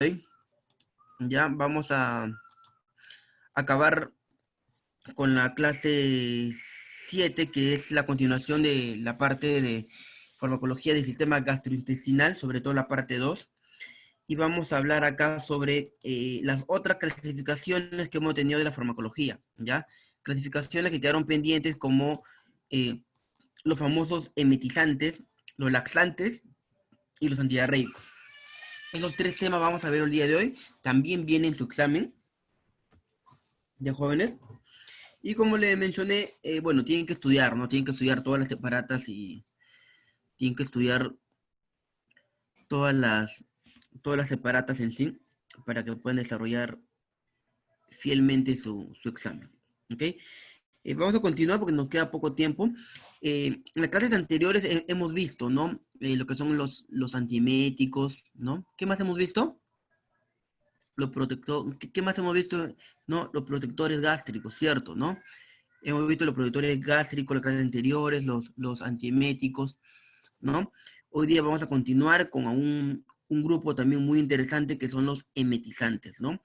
hoy. Ya vamos a acabar con la clase 7, que es la continuación de la parte de farmacología del sistema gastrointestinal, sobre todo la parte 2. Y vamos a hablar acá sobre las otras clasificaciones que hemos tenido de la farmacología, ¿ya? Clasificaciones que quedaron pendientes como eh, los famosos emetizantes, los laxantes y los antidiarreicos. Esos tres temas vamos a ver el día de hoy. También viene en tu examen de jóvenes. Y como le mencioné, bueno, tienen que estudiar, ¿no? Tienen que estudiar todas las separatas y tienen que estudiar todas las, todas las separatas en sí para que puedan desarrollar fielmente su examen. ¿Ok? Vamos a continuar porque nos queda poco tiempo. En las clases anteriores hemos visto, ¿no? Lo que son los antieméticos, ¿no? ¿Qué más hemos visto? Los protectores, ¿qué más hemos visto? ¿No? Los protectores gástricos, ¿cierto? ¿No? Hemos visto los protectores gástricos, las clases anteriores, los antieméticos, ¿no? Hoy día vamos a continuar con un grupo también muy interesante que son los emetizantes, ¿no?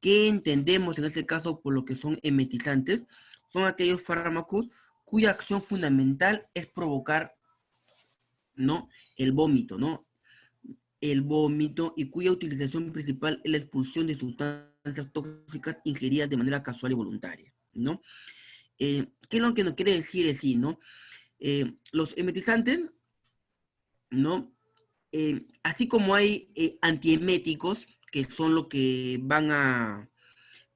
¿Qué entendemos en este caso por lo que son emetizantes? Son aquellos fármacos cuya acción fundamental es provocar, ¿no? El vómito, ¿no? El vómito y cuya utilización principal es la expulsión de sustancias tóxicas ingeridas de manera casual y voluntaria, ¿no? ¿Qué es lo que nos quiere decir así, no? Los emetizantes, ¿no? Así como hay antieméticos, que son lo que van a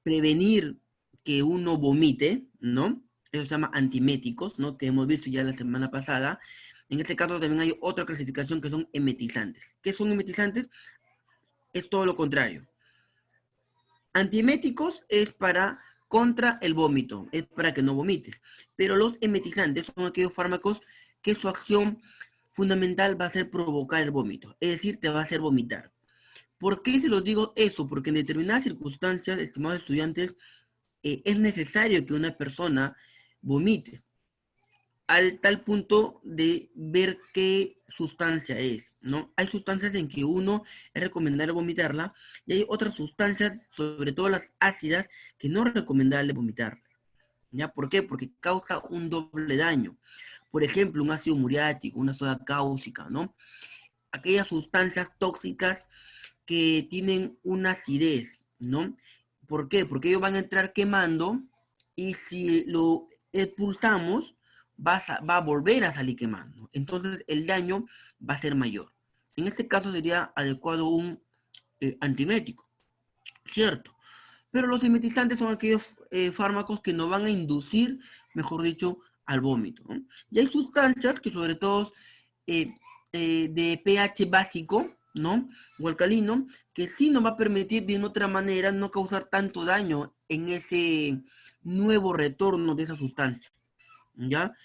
prevenir que uno vomite, ¿no? Eso se llama antiméticos, ¿no? Que hemos visto ya la semana pasada. En este caso también hay otra clasificación que son emetizantes. ¿Qué son emetizantes? Es todo lo contrario. Antieméticos es para contra el vómito, es para que no vomites. Pero los emetizantes son aquellos fármacos que su acción fundamental va a ser provocar el vómito, es decir, te va a hacer vomitar. ¿Por qué se los digo eso? Porque en determinadas circunstancias, estimados estudiantes, es necesario que una persona vomite al tal punto de ver qué sustancia es, ¿no? Hay sustancias en que uno es recomendable vomitarla y hay otras sustancias, sobre todo las ácidas, que no es recomendable vomitarlas. ¿Ya? ¿Por qué? Porque causa un doble daño. Por ejemplo, un ácido muriático, una soda cáustica, ¿no? Aquellas sustancias tóxicas que tienen una acidez, ¿no? ¿Por qué? Porque ellos van a entrar quemando y si lo expulsamos, va a volver a salir quemando. Entonces el daño va a ser mayor. En este caso sería adecuado un antimético, ¿cierto? Pero los emetizantes son aquellos fármacos que no van a inducir, mejor dicho, al vómito, ¿no? Y hay sustancias que sobre todo eh, de pH básico, ¿no? O alcalino, que sí nos va a permitir de una otra manera no causar tanto daño en ese nuevo retorno de esa sustancia, ¿ya?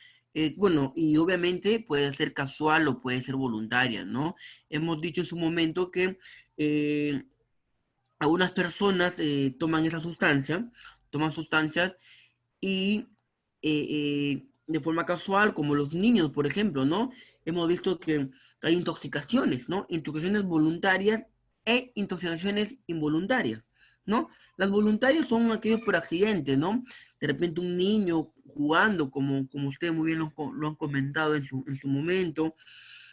Bueno, y obviamente puede ser casual o puede ser voluntaria, ¿no? Hemos dicho en su momento que algunas personas toman sustancias y de forma casual, como los niños, por ejemplo, ¿no? Hemos visto que hay intoxicaciones, ¿no? Intoxicaciones voluntarias e intoxicaciones involuntarias, ¿no? Las voluntarias son aquellos por accidente, ¿no? De repente un niño jugando, como ustedes muy bien lo han comentado en su momento,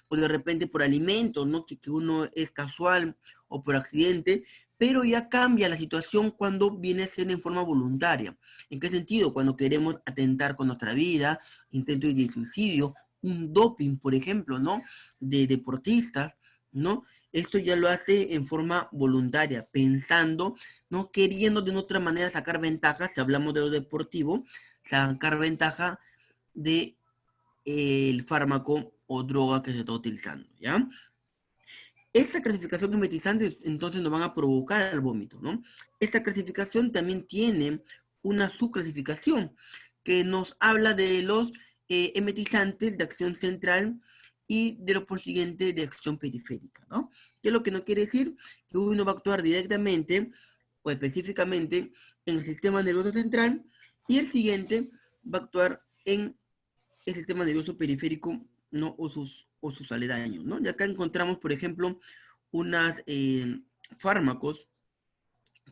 o de repente por alimentos, ¿no? Que uno es casual o por accidente, pero ya cambia la situación cuando viene a ser en forma voluntaria. ¿En qué sentido? Cuando queremos atentar con nuestra vida, intento de suicidio, un doping, por ejemplo, ¿no? De deportistas, ¿no? Esto ya lo hace en forma voluntaria, pensando, ¿no? Queriendo de otra manera sacar ventaja, si hablamos de lo deportivo, sacar ventaja de el fármaco o droga que se está utilizando, ¿ya? Esta clasificación de metizantes entonces nos van a provocar el vómito, ¿no? Esta clasificación también tiene una subclasificación que nos habla de los emetizantes de acción central y de lo por siguiente de acción periférica, ¿no? ¿Qué es lo que no quiere decir? Que uno va a actuar directamente o específicamente en el sistema nervioso central y el siguiente va a actuar en el sistema nervioso periférico, ¿no? O sus aledaños, ¿no? Y acá encontramos, por ejemplo, unas fármacos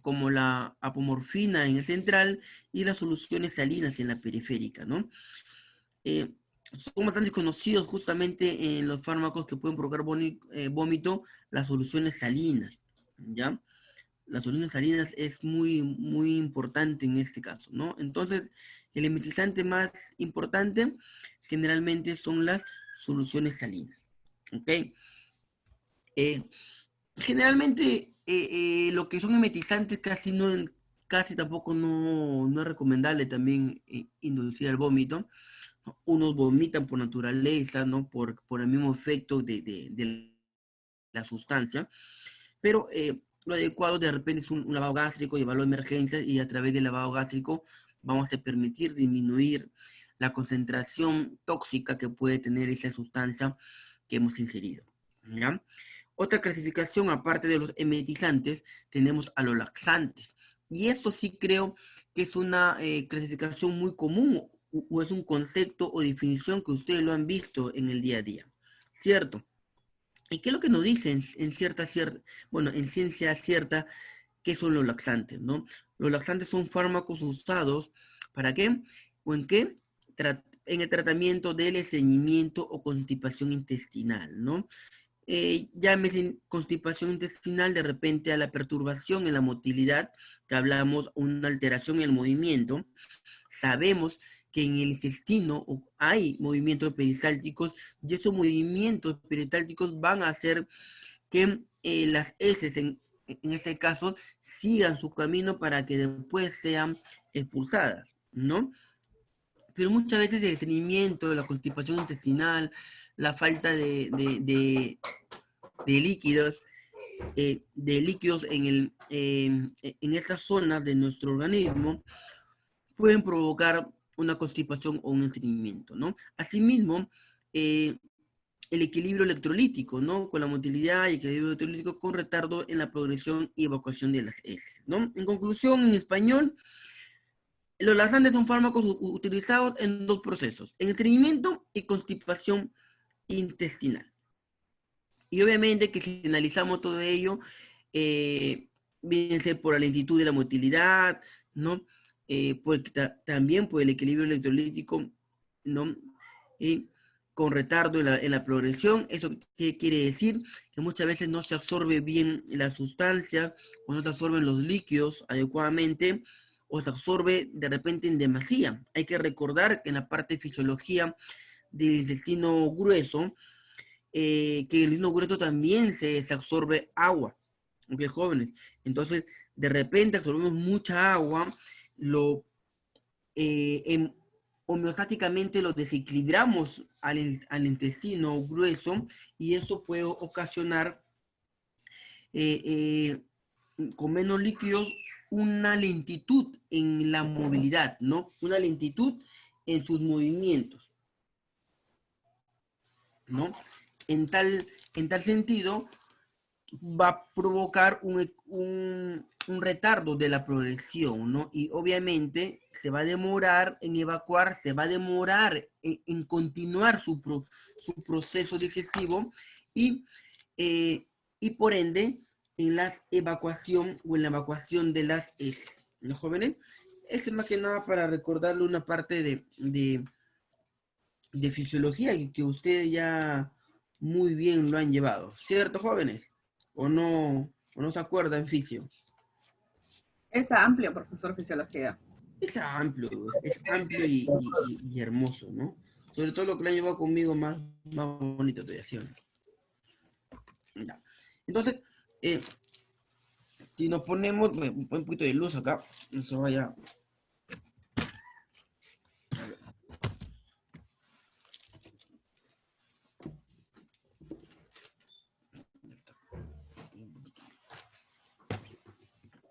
como la apomorfina en el central y las soluciones salinas en la periférica, ¿no? Son bastante conocidos justamente en los fármacos que pueden provocar vómito, las soluciones salinas, ¿ya? Las soluciones salinas es muy importante en este caso, ¿no? Entonces, el emetizante más importante generalmente son las soluciones salinas, ¿ok? Eh, Generalmente, lo que son emetizantes casi tampoco no es recomendable también inducir al vómito. Unos vomitan por naturaleza, ¿no? Por el mismo efecto de la sustancia, pero lo adecuado de repente es un lavado gástrico, llevarlo a emergencias y a través del lavado gástrico vamos a permitir disminuir la concentración tóxica que puede tener esa sustancia que hemos ingerido, ¿ya? Otra clasificación, aparte de los emetizantes, tenemos a los laxantes. Y esto sí creo que es una clasificación muy común o es un concepto o definición que ustedes lo han visto en el día a día, ¿cierto? ¿Y qué es lo que nos dicen bueno, en ciencia cierta, qué son los laxantes, ¿no? Los laxantes son fármacos usados, ¿para qué? ¿O en qué? En el tratamiento del estreñimiento o constipación intestinal, ¿no? Llámese constipación intestinal de repente a la perturbación en la motilidad, que hablamos, una alteración en el movimiento. Sabemos que en el intestino hay movimientos peristálticos y estos movimientos peristálticos van a hacer que las heces, en este caso, sigan su camino para que después sean expulsadas, ¿no? Pero muchas veces el estreñimiento, la constipación intestinal, la falta de líquidos, en estas zonas de nuestro organismo pueden provocar una constipación o un estreñimiento, ¿no? Asimismo, el equilibrio electrolítico, ¿no? Con la motilidad y equilibrio electrolítico con retardo en la progresión y evacuación de las heces, ¿no? En conclusión, en español, los laxantes son fármacos utilizados en dos procesos, en estreñimiento y constipación intestinal. Y obviamente que si analizamos todo ello, bien sea por la lentitud de la motilidad, ¿no? También por el equilibrio electrolítico, ¿no? Y con retardo en la progresión. ¿Eso qué quiere decir? Que muchas veces no se absorbe bien la sustancia, o no se absorben los líquidos adecuadamente, o se absorbe de repente en demasía. Hay que recordar que en la parte de fisiología del intestino grueso, que el intestino grueso también se absorbe agua, ¿ok, jóvenes? Entonces, de repente absorbemos mucha agua, homeostáticamente lo desequilibramos al intestino grueso y eso puede ocasionar eh, con menos líquidos una lentitud en la movilidad, ¿no? Una lentitud en sus movimientos, ¿no? En tal sentido, va a provocar un retardo de la progresión, ¿no? Y obviamente se va a demorar en evacuar, se va a demorar en continuar su proceso digestivo y, eh, y por ende en la evacuación o en la evacuación de las heces, ¿no, jóvenes? Eso es más que nada para recordarle una parte de fisiología y que ustedes ya muy bien lo han llevado, ¿cierto, jóvenes? O no se acuerdan, fisio. Es amplio, profesor Fisiología. Es amplio y hermoso, ¿no? Sobre todo lo que lo han llevado conmigo más bonito todavía, ¿sí? Ya. Entonces, eh, si nos ponemos un poquito de luz acá, no se vaya.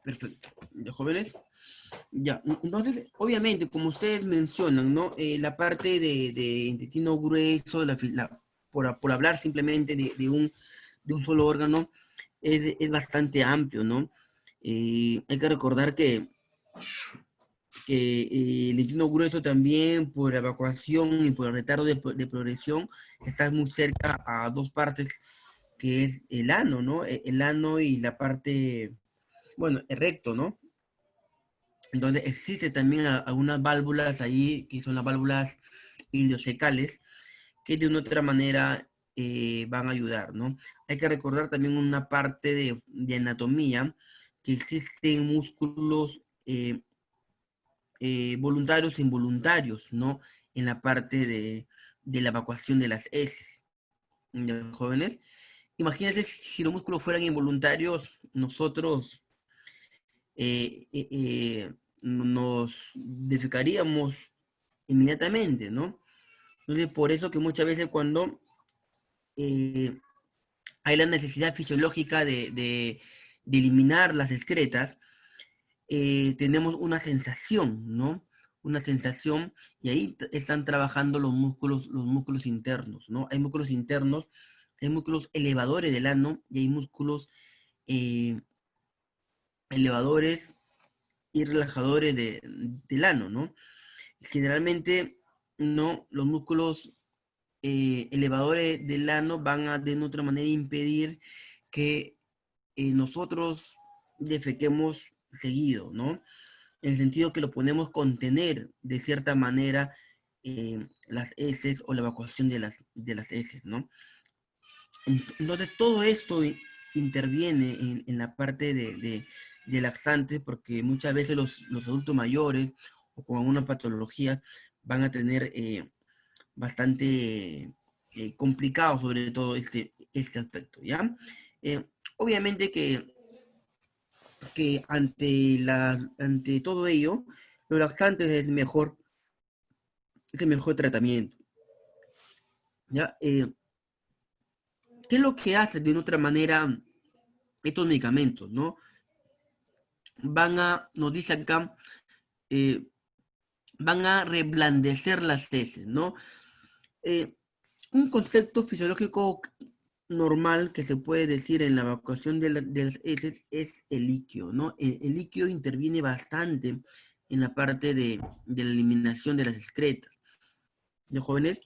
Perfecto. ¿De jóvenes? Ya, entonces, obviamente, como ustedes mencionan, ¿no? La parte de intestino grueso, por hablar simplemente de un solo órgano, es bastante amplio, ¿no? Hay que recordar que el intestino grueso también, por evacuación y por el retardo de progresión, está muy cerca a dos partes que es el ano, ¿no? El ano y la parte, bueno, el recto, ¿no? Entonces existe también algunas válvulas ahí, que son las válvulas iliocecales, que de una otra manera van a ayudar, ¿no? Hay que recordar también una parte de anatomía, que existen músculos voluntarios e involuntarios, ¿no? En la parte de la evacuación de las heces de los jóvenes. Imagínense si los músculos fueran involuntarios, nosotros nos defecaríamos inmediatamente, ¿no? Entonces, por eso que muchas veces cuando eh, hay la necesidad fisiológica de eliminar las excretas, tenemos una sensación, ¿no? Una sensación, y ahí están trabajando los músculos internos, ¿no? Hay músculos internos, hay músculos elevadores del ano y hay músculos eh, elevadores y relajadores del ano, ¿no? Generalmente, no, los músculos elevadores del ano van a de otra manera impedir que nosotros defequemos seguido, ¿no? En el sentido que lo podemos contener de cierta manera las heces o la evacuación de las heces, ¿no? Entonces todo esto interviene en la parte de laxantes porque muchas veces los adultos mayores o con alguna patología van a tener bastante complicado sobre todo este aspecto, ¿ya? Eh, Obviamente que ante todo ello, los laxantes es el mejor tratamiento, ¿ya? ¿Qué es lo que hace de una otra manera estos medicamentos, ¿no? Nos dice acá, eh, van a reblandecer las heces, ¿no? Eh, un concepto fisiológico normal que se puede decir en la evacuación de las heces es el líquido, ¿no? El líquido interviene bastante en la parte de la eliminación de las excretas. ¿Ya, jóvenes?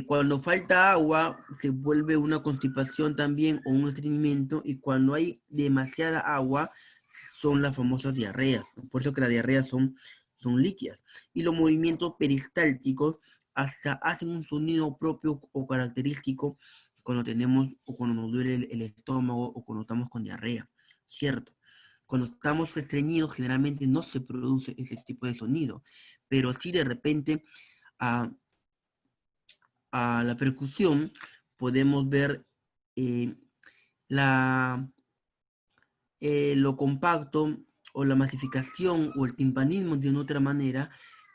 Cuando falta agua, se vuelve una constipación también o un estreñimiento, y cuando hay demasiada agua, son las famosas diarreas, ¿no? Por eso que las diarreas son líquidas. Y los movimientos peristálticos hasta hacen un sonido propio o característico cuando tenemos o cuando nos duele el estómago o cuando estamos con diarrea, ¿cierto? Cuando estamos estreñidos, generalmente no se produce ese tipo de sonido, pero sí de repente a la percusión, podemos ver eh, la, lo compacto o la masificación o el timpanismo de una otra manera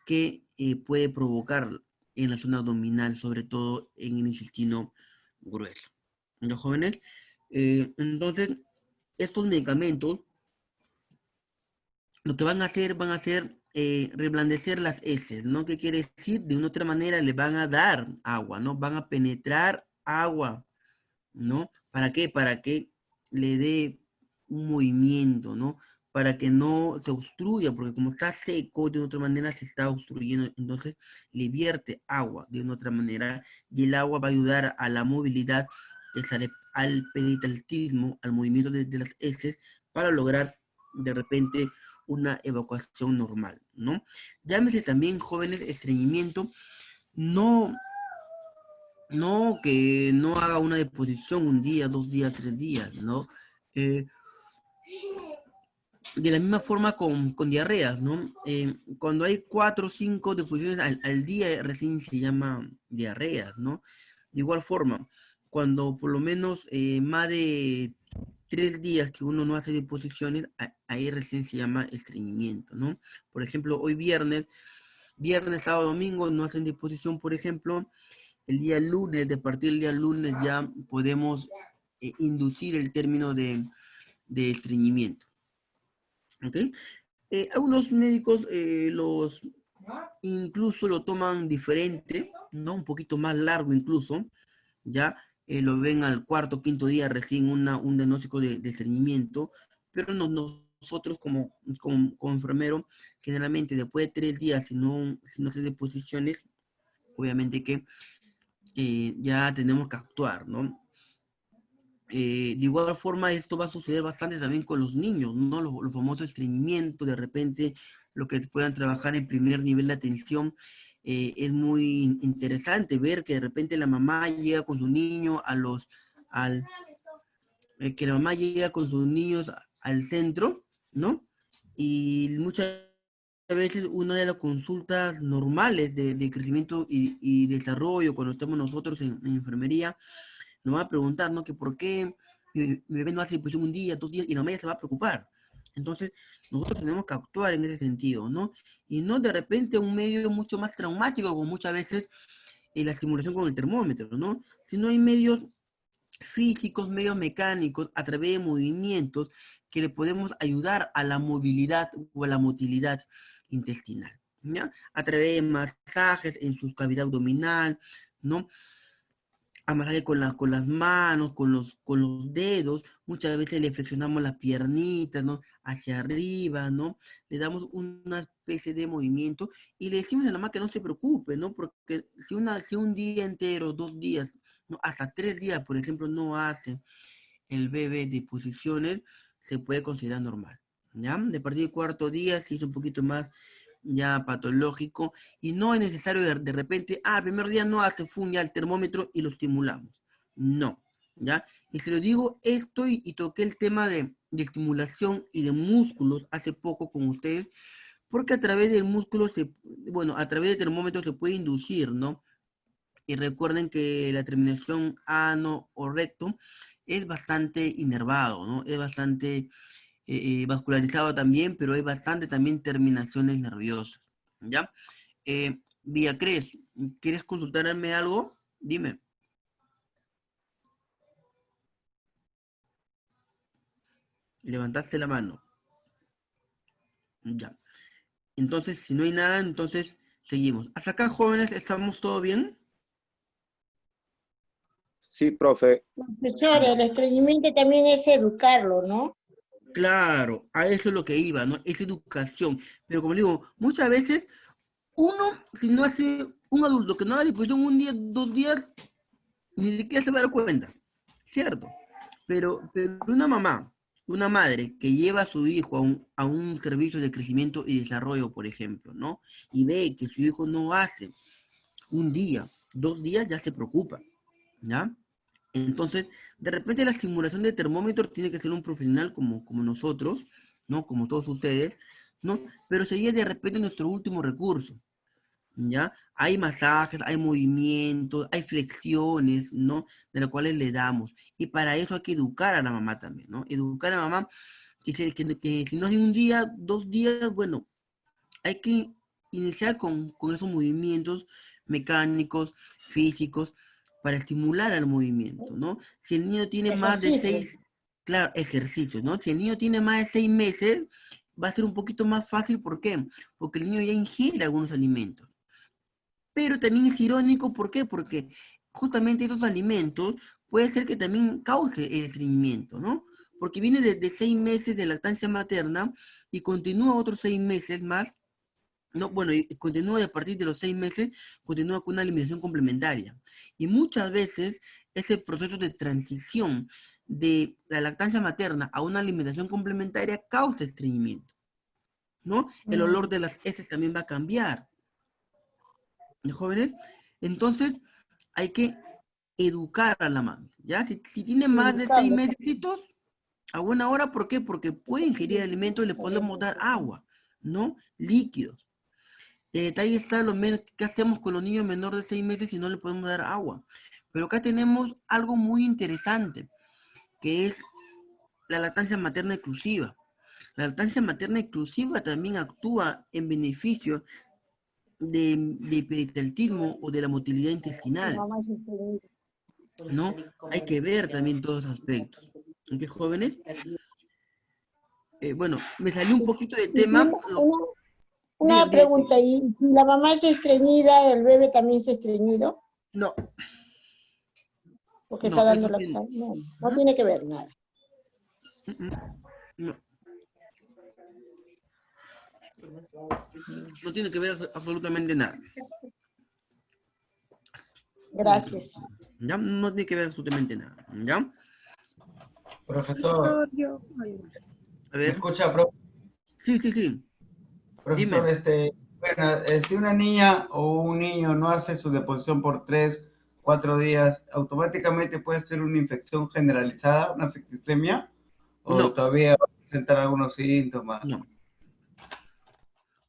que puede provocar en la zona abdominal, sobre todo en el intestino grueso. ¿No, jóvenes? Entonces, estos medicamentos lo que van a hacer reblandecer las heces, ¿no? ¿Qué quiere decir? De una otra manera le van a dar agua, ¿no? Van a penetrar agua, ¿no? ¿Para qué? Para que le dé un movimiento, ¿no? Para que no se obstruya, porque como está seco, de una otra manera se está obstruyendo, entonces le vierte agua de una otra manera, y el agua va a ayudar a la movilidad que sale al peritalismo, al movimiento de las heces, para lograr de repente una evacuación normal, ¿no? Llámese también, jóvenes, estreñimiento, no que no haga una deposición un día, 2 días, 3 días, ¿no? Eh, de la misma forma con diarreas, ¿no? Cuando hay 4 o 5 deposiciones al día, recién se llama diarreas, ¿no? De igual forma, cuando por lo menos más de 3 días que uno no hace deposiciones, ahí recién se llama estreñimiento, ¿no? Por ejemplo, hoy viernes, sábado, domingo no hacen deposición, por ejemplo, el día lunes, de partir del día lunes ya podemos inducir el término de estreñimiento. ¿Ok? Algunos médicos incluso lo toman diferente, ¿no? Un poquito más largo incluso, ya lo ven al cuarto, o quinto día recién un diagnóstico de estreñimiento, pero nosotros como enfermero, generalmente después de 3 días, si no se deposiciones, obviamente que ya tenemos que actuar, ¿no? De igual forma, esto va a suceder bastante también con los niños, ¿no? Los famosos estreñimientos, de repente, lo que puedan trabajar en primer nivel de atención. Es muy interesante ver que de repente la mamá llega con su niño que la mamá llega con sus niños al centro, ¿no? Y muchas veces una de las consultas normales de crecimiento y desarrollo, cuando estamos nosotros en enfermería, nos va a preguntar, ¿no? Que por qué mi bebé no hace deposición un día, 2 días, y la mamá ya se va a preocupar. Entonces, nosotros tenemos que actuar en ese sentido, ¿no? Y no de repente un medio mucho más traumático, como muchas veces la estimulación con el termómetro, ¿no? Sino hay medios físicos, medios mecánicos, a través de movimientos que le podemos ayudar a la movilidad o a la motilidad intestinal, ¿ya? A través de masajes en su cavidad abdominal, ¿no? A masaje con las manos, con los dedos, muchas veces le flexionamos las piernitas, ¿no? Hacia arriba, ¿no? Le damos una especie de movimiento y le decimos a la mamá que no se preocupe, ¿no? Porque si un día entero, 2 días, ¿no? Hasta 3 días, por ejemplo, no hace el bebé de posiciones, se puede considerar normal, ¿ya? De partir del cuarto día, si es un poquito más ya patológico, y no es necesario de repente, el primer día no hace fun ya el termómetro y lo estimulamos. No, ¿ya? Y se lo digo esto y toqué el tema de estimulación y de músculos hace poco con ustedes, porque a través del músculo, bueno, a través del termómetro se puede inducir, ¿no? Y recuerden que la terminación ano o recto es bastante inervado, ¿no? Es bastante vascularizado también, pero hay bastante también terminaciones nerviosas, ¿ya? Vía Cres, ¿quieres consultarme algo? Dime. Levantaste la mano. Ya. Entonces, si no hay nada, entonces seguimos. Hasta acá, jóvenes, ¿estamos todo bien? Sí, profe. Profesor, Ya. el estreñimiento también es educarlo, ¿no? Claro, a eso es lo que iba, ¿no? Es educación. Pero como digo, muchas veces uno, si no hace un adulto que no haga disposición un día, 2 días, ni siquiera se va a dar cuenta, ¿cierto? Pero una madre que lleva a su hijo a un servicio de crecimiento y desarrollo, por ejemplo, ¿no? Y ve que su hijo no hace un día, 2 días, ya se preocupa, ¿ya? Entonces, de repente la estimulación de termómetro tiene que ser un profesional como nosotros, ¿no? Como todos ustedes, ¿no? Pero sería de repente nuestro último recurso, ¿ya? Hay masajes, hay movimientos, hay flexiones, ¿no? De las cuales le damos. Y para eso hay que educar a la mamá también, ¿no? Educar a la mamá que si no hay un día, 2 días, bueno, hay que iniciar con esos movimientos mecánicos, físicos, para estimular al movimiento, ¿no? Si el niño tiene más de Ejercicio. 6, claro, ejercicios, ¿no? Si el niño tiene más de 6 meses, va a ser un poquito más fácil, ¿por qué? Porque el niño ya ingiere algunos alimentos. Pero también es irónico, ¿por qué? Porque justamente esos alimentos puede ser que también cause el estreñimiento, ¿no? Porque viene de 6 meses de lactancia materna y continúa otros 6 meses más, ¿no? Bueno, y continúa a partir de los 6 meses, continúa con una alimentación complementaria. Y muchas veces ese proceso de transición de la lactancia materna a una alimentación complementaria causa estreñimiento, ¿no? El olor de las heces también va a cambiar, jóvenes. Entonces, hay que educar a la mamá, ¿ya? Si tiene más de seis Educarlo. meses, a buena hora, ¿por qué? Porque puede ingerir alimentos y le podemos dar agua, ¿no? Líquidos. El detalle está lo menos que hacemos con los niños menores de 6 meses si no le podemos dar agua. Pero acá tenemos algo muy interesante, que es la lactancia materna exclusiva. La lactancia materna exclusiva también actúa en beneficio de peritaltismo o de la motilidad Mi intestinal, mamá es estreñida. ¿no? Hay que ver también todos los aspectos. ¿Ok, jóvenes? Bueno, me salió un poquito de Y tema. una Diga, pregunta, ¿y si la mamá es estreñida, el bebé también es estreñido? no, Porque está no, dando eso sí, lactancia. No, no ajá, tiene que ver nada. no, no tiene que ver absolutamente nada. Gracias. ¿Ya? No tiene que ver absolutamente nada, ¿ya? Profesor, A ¿me ver. escucha, profe? Sí, sí, sí. Profesor, Dime. bueno, si una niña o un niño no hace su deposición por 3, 4 días, ¿automáticamente puede ser una infección generalizada, una septicemia? ¿O No, todavía va a presentar algunos síntomas? no.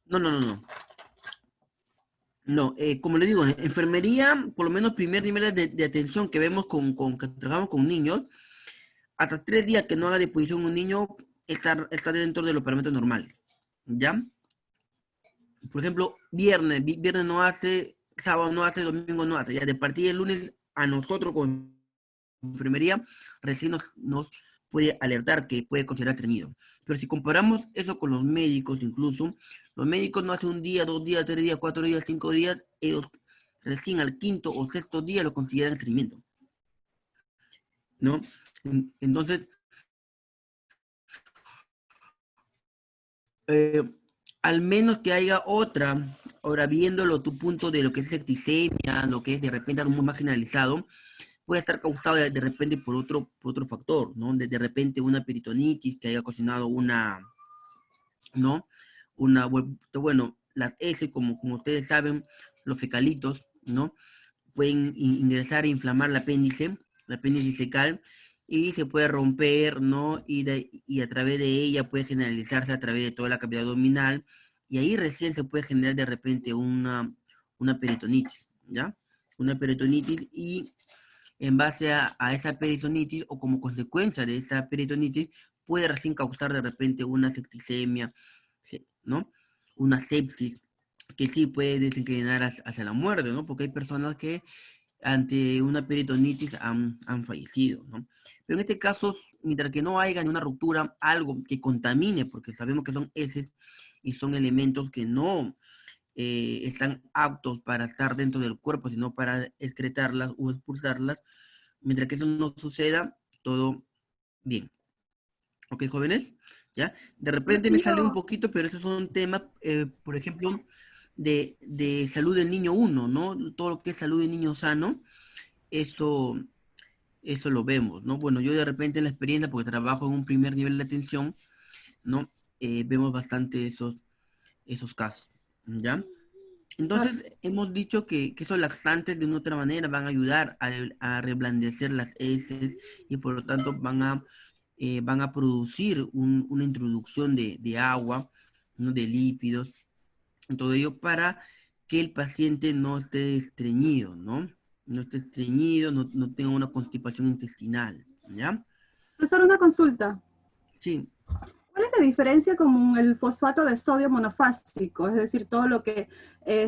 No, no, no, no. No, como le digo, en enfermería, por lo menos primer nivel de atención que vemos que trabajamos con niños, hasta 3 días que no haga deposición un niño está dentro de los parámetros normales. ¿Ya? Por ejemplo, viernes no hace, sábado no hace, domingo no hace. Ya de partir del lunes a nosotros con enfermería recién nos puede alertar que puede considerar estreñido. Pero si comparamos eso con los médicos, incluso, los médicos no hacen un día, 2 días, 3 días, 4 días, 5 días, ellos recién al quinto o sexto día lo consideran estreñimiento, ¿no? Entonces, eh, al menos que haya otra, ahora viéndolo tu punto de lo que es septicemia, lo que es de repente algo más generalizado, puede estar causado de repente por otro factor, ¿no? De repente una peritonitis que haya ocasionado ¿no? Bueno, las heces, como ustedes saben, los fecalitos, ¿no? Pueden ingresar e inflamar el apéndice fecal, y se puede romper, ¿no? Y a través de ella puede generalizarse a través de toda la cavidad abdominal, y ahí recién se puede generar de repente una peritonitis, ¿ya? Una peritonitis, y en base a esa peritonitis o como consecuencia de esa peritonitis puede recién causar de repente una septicemia, ¿no? Una sepsis que sí puede desencadenar hacia la muerte, ¿no? Porque hay personas que ante una peritonitis han fallecido, ¿no? Pero en este caso, mientras que no haya una ruptura, algo que contamine, porque sabemos que son heces y son elementos que no están aptos para estar dentro del cuerpo, sino para excretarlas o expulsarlas. Mientras que eso no suceda, todo bien. ¿Ok, jóvenes? ¿Ya? De repente me salió un Tío, poquito, pero esos son temas, por ejemplo, de salud del niño uno, ¿no? Todo lo que es salud del niño sano, eso, eso lo vemos, ¿no? Bueno, yo de repente en la experiencia, porque trabajo en un primer nivel de atención, ¿no? Vemos bastante esos casos, ¿ya? profesor, Entonces, hemos dicho que esos laxantes de una u otra manera van a ayudar a reblandecer las heces, y por lo tanto van a producir una introducción de agua, ¿no? De lípidos, todo ello para que el paciente no esté estreñido, ¿no? No esté estreñido, no tenga una constipación intestinal, ¿ya? profesor, una consulta. Sí, ¿Cuál es la diferencia con el fosfato de sodio monofásico? Es decir, todo lo que,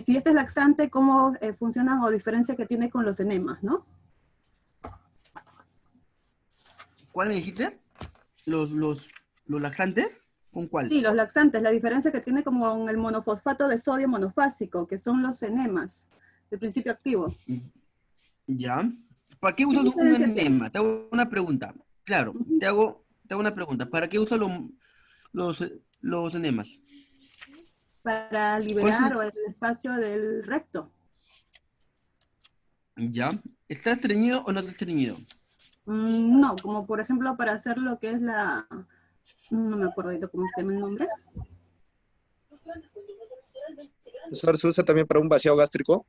si este es laxante, ¿cómo funcionan o diferencia que tiene con los enemas, no? ¿cuál me dijiste? ¿Los laxantes? ¿Con cuál? Sí, los laxantes, la diferencia que tiene como con el monofosfato de sodio monofásico, que son los enemas, de principio activo. ¿Ya? ¿Para qué ¿Qué usas un diferencia tiene? enema? Te hago una pregunta. Claro, Ujú. te hago una pregunta. ¿Para qué usas los, los enemas? Para ¿Cuál es liberar o el espacio del recto. ¿Ya? ¿Está estreñido o no está estreñido? No, como por ejemplo para hacer lo que es la, no me acuerdo ahorita cómo se llama el nombre. Profesor, ¿se usa también para un vaciado gástrico?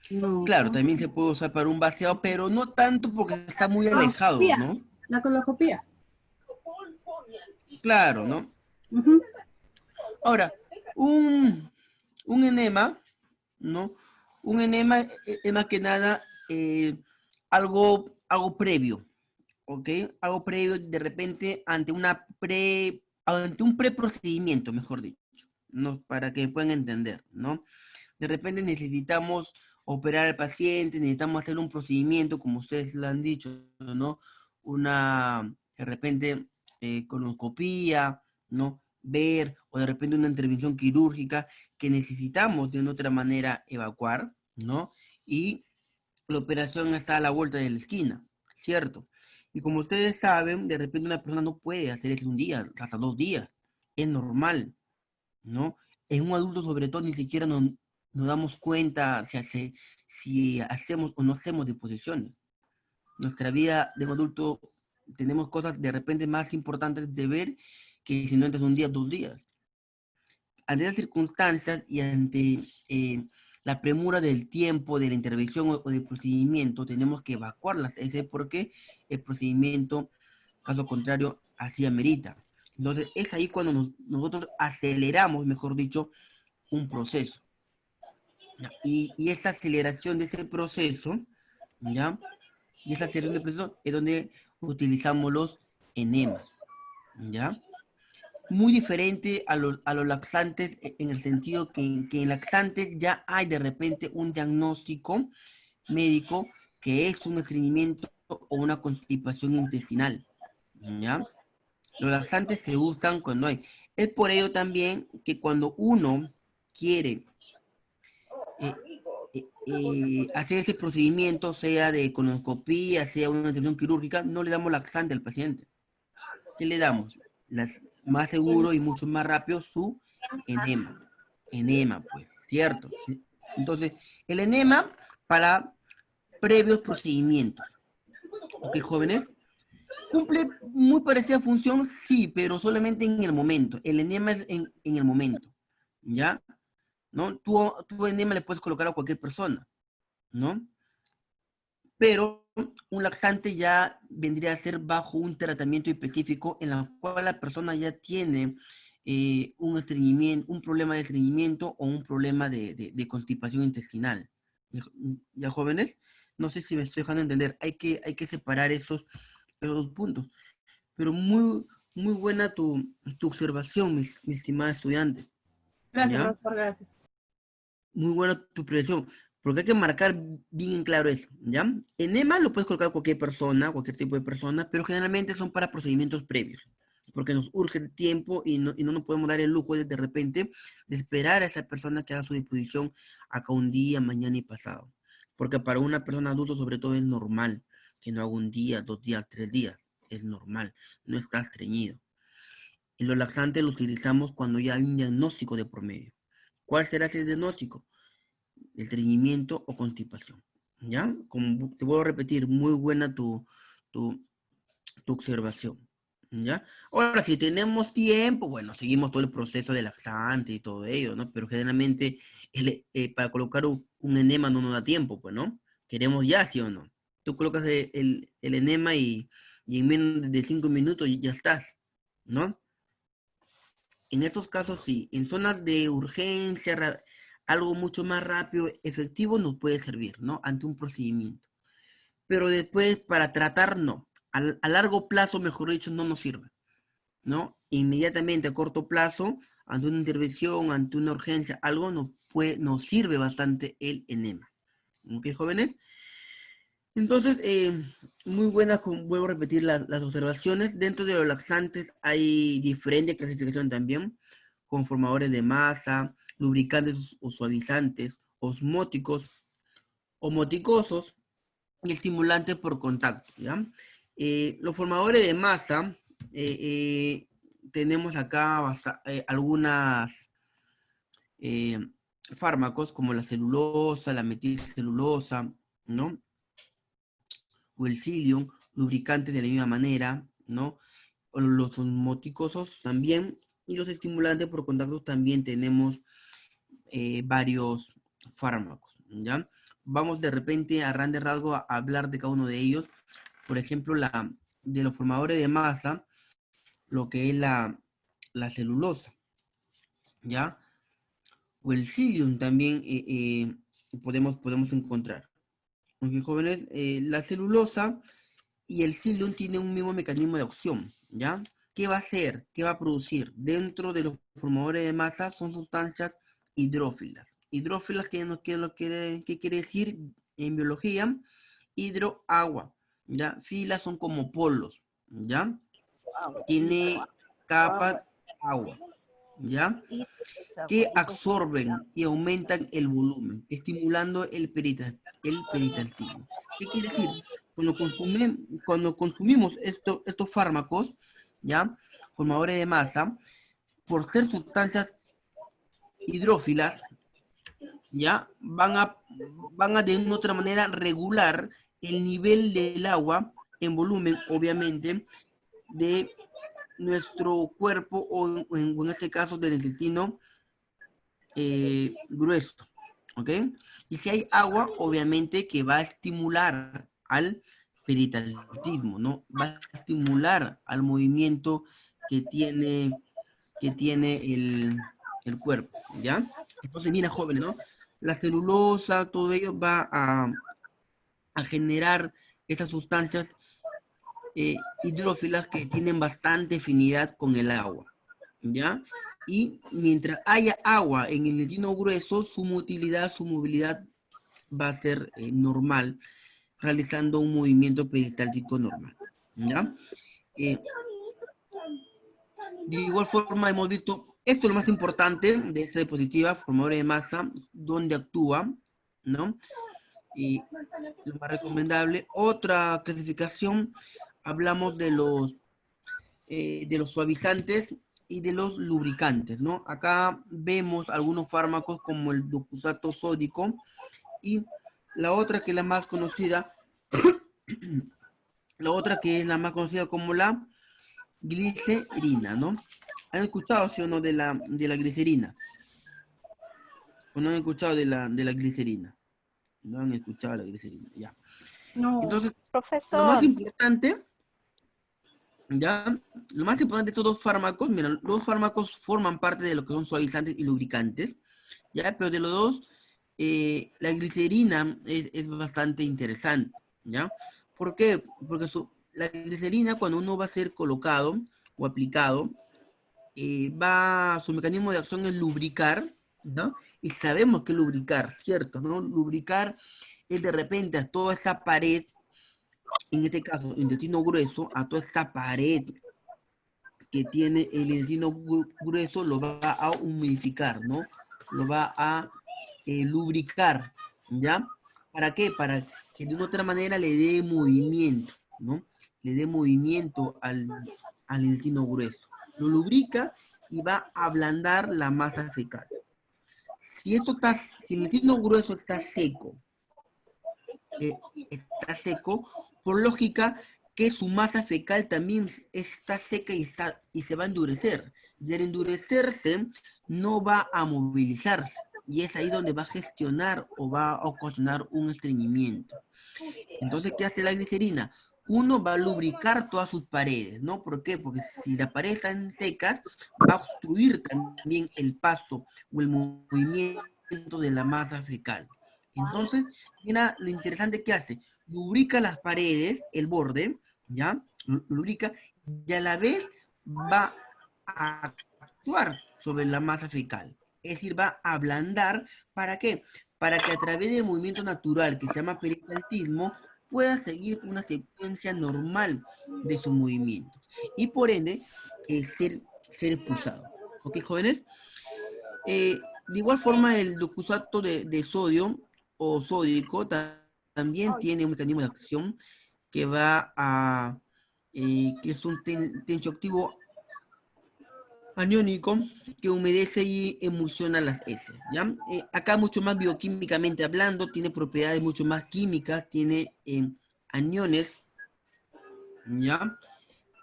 No, Claro, ¿cómo? también se puede usar para un vaciado, pero no tanto porque está muy alejado, Coloscopía, ¿no? la coloscopía. Claro, ¿no? Ujú. Ahora, un enema, ¿no? Un enema es más que nada algo previo, ¿ok? Algo previo de repente ante un preprocedimiento, mejor dicho, ¿no? Para que puedan entender, ¿no? De repente necesitamos operar al paciente, necesitamos hacer un procedimiento, como ustedes lo han dicho, ¿no? De repente, colonoscopía, ¿no? Ver, o de repente una intervención quirúrgica que necesitamos de otra manera evacuar, ¿no? Y la operación está a la vuelta de la esquina, ¿cierto? Y como ustedes saben, de repente una persona no puede hacer eso un día, hasta 2 días. Es normal, ¿no? En un adulto, sobre todo, ni siquiera nos damos cuenta si hacemos o no hacemos disposiciones. Nuestra vida de un adulto tenemos cosas de repente más importantes de ver que si no entras un día, 2 días. Ante esas circunstancias y ante la premura del tiempo, de la intervención o del procedimiento, tenemos que evacuarlas. Ese es porque el procedimiento, caso contrario, así amerita. Entonces, es ahí cuando nosotros aceleramos, mejor dicho, un proceso. Y esta aceleración de ese proceso, ¿ya? Y esa aceleración de proceso es donde utilizamos los enemas, ¿ya? Muy diferente a los laxantes en el sentido que en laxantes ya hay de repente un diagnóstico médico que es un estreñimiento o una constipación intestinal, ¿ya? Los laxantes se usan cuando hay. Es por ello también que cuando uno quiere hacer ese procedimiento, sea de colonoscopía, sea una intervención quirúrgica, no le damos laxante al paciente. ¿Qué le damos? Más seguro y mucho más rápido su enema. Enema, pues, ¿cierto? Entonces, el enema para previos procedimientos. ¿Ok, jóvenes? ¿Cumple muy parecida función? Sí, pero solamente en el momento. El enema es en el momento, ¿ya? ¿No? Tú enema le puedes colocar a cualquier persona, ¿no? Pero un laxante ya vendría a ser bajo un tratamiento específico en la cual la persona ya tiene un estreñimiento, un problema de estreñimiento o un problema de constipación intestinal. ¿Ya, jóvenes? No sé si me estoy dejando entender. Hay que separar esos puntos. Pero muy buena tu observación, mi estimada estudiante. Gracias, ¿Ya? profesor, gracias. Muy buena tu predicción, porque hay que marcar bien en claro eso, ¿ya? Enema lo puedes colocar cualquier persona, cualquier tipo de persona, pero generalmente son para procedimientos previos, porque nos urge el tiempo y no nos podemos dar el lujo de repente de esperar a esa persona que haga su disposición acá un día, mañana y pasado. Porque para una persona adulta sobre todo es normal que no haga un día, 2 días, 3 días, es normal, no está estreñido. Y los laxantes los utilizamos cuando ya hay un diagnóstico de por medio. ¿Cuál será ese diagnóstico? Estreñimiento o constipación. ¿Ya? Como te vuelvo a repetir, muy buena tu observación. ¿Ya? Ahora, si tenemos tiempo, bueno, seguimos todo el proceso de laxante y todo ello, ¿no? Pero generalmente para colocar un enema no nos da tiempo, pues, ¿no? Queremos ya, ¿sí o no? Tú colocas el enema y en menos de 5 minutos ya estás, ¿no? En estos casos sí, en zonas de urgencia, algo mucho más rápido, efectivo, nos puede servir, ¿no? Ante un procedimiento. Pero después, para tratar, no. A largo plazo, mejor dicho, no nos sirve, ¿no? Inmediatamente, a corto plazo, ante una intervención, ante una urgencia, algo nos sirve bastante el enema. ¿Ok, jóvenes? Entonces, muy buenas, vuelvo a repetir las observaciones. Dentro de los laxantes hay diferente clasificación también, con formadores de masa, lubricantes o suavizantes, osmóticos, homoticosos y estimulantes por contacto, ¿ya? Los formadores de masa, tenemos acá algunas fármacos como la celulosa, la metilcelulosa, ¿no? O el psyllium, lubricantes de la misma manera, ¿no? O los osmoticosos también, y los estimulantes por contacto también tenemos varios fármacos, ¿ya? Vamos de repente a grande rasgo a hablar de cada uno de ellos. Por ejemplo, de los formadores de masa, lo que es la celulosa, ¿ya? O el psyllium también podemos encontrar. Aunque jóvenes, la celulosa y el psyllium tienen un mismo mecanismo de acción, ¿ya? ¿Qué va a hacer? ¿Qué va a producir? Dentro de los formadores de masa son sustancias hidrófilas. Hidrófilas, ¿qué quiere decir en biología? Hidro, agua, ¿ya? Filas son como polos, ¿ya? Tiene capas agua, ¿ya? Que absorben y aumentan el volumen, estimulando el peristaltismo. ¿Qué quiere decir? Cuando consumimos estos fármacos, ¿ya? Formadores de masa, por ser sustancias hidrófilas, ¿ya? Van a de una otra manera regular el nivel del agua en volumen, obviamente, de nuestro cuerpo o en este caso del intestino grueso, ¿ok? Y si hay agua, obviamente que va a estimular al peritalismo, ¿no? Va a estimular al movimiento que tiene el cuerpo, ¿ya? Entonces, mira, jóvenes, ¿no? La celulosa, todo ello va a generar esas sustancias hidrófilas que tienen bastante afinidad con el agua, ¿ya? Y mientras haya agua en el intestino grueso, su motilidad, su movilidad va a ser normal, realizando un movimiento peristáltico normal, ¿ya? De igual forma hemos visto, esto es lo más importante de esta diapositiva, formadora de masa, donde actúa, ¿no? Y lo más recomendable. Otra clasificación, hablamos de los suavizantes y de los lubricantes, ¿no? Acá vemos algunos fármacos como el doxato sódico y la otra que es la más conocida, como la glicerina, ¿no? ¿Han escuchado, sí o no, de la glicerina? ¿O no han escuchado de la glicerina? No han escuchado la glicerina, ya. No. Entonces, Profesor. lo más importante, ¿ya? Lo más importante de estos dos fármacos, mira, los fármacos forman parte de lo que son suavizantes y lubricantes, ¿ya? Pero de los dos, la glicerina es bastante interesante, ¿ya? ¿Por qué? Porque la glicerina, cuando uno va a ser colocado o aplicado, su mecanismo de acción es lubricar, ¿no? Y sabemos que lubricar, ¿cierto? ¿No? Lubricar es de repente a toda esa pared, en este caso, intestino grueso, a toda esta pared que tiene el intestino grueso, lo va a humidificar, ¿no? Lo va a lubricar, ¿ya? ¿Para qué? Para que de una otra manera le dé movimiento, ¿no? Le dé movimiento al intestino grueso. Lo lubrica y va a ablandar la masa fecal. Si el intestino grueso está seco, por lógica que su masa fecal también está seca y se va a endurecer. Y al endurecerse no va a movilizarse. Y es ahí donde va a gestionar o va a ocasionar un estreñimiento. Entonces, ¿qué hace la glicerina? Uno va a lubricar todas sus paredes, ¿no? ¿Por qué? Porque si las paredes están secas, va a obstruir también el paso o el movimiento de la masa fecal. Entonces, mira lo interesante que hace. Lubrica las paredes, el borde, ¿ya? Lubrica y a la vez va a actuar sobre la masa fecal. Es decir, va a ablandar, ¿para qué? Para que a través del movimiento natural que se llama peristaltismo, pueda seguir una secuencia normal de su movimiento y por ende ser expulsado. ¿Ok, jóvenes? De igual forma, el doxato de sodio o sódico también tiene un mecanismo de acción que va a, que es un tensioactivo aniónico que humedece y emulsiona las heces, ¿ya? Acá mucho más bioquímicamente hablando, tiene propiedades mucho más químicas, tiene aniones, ¿ya?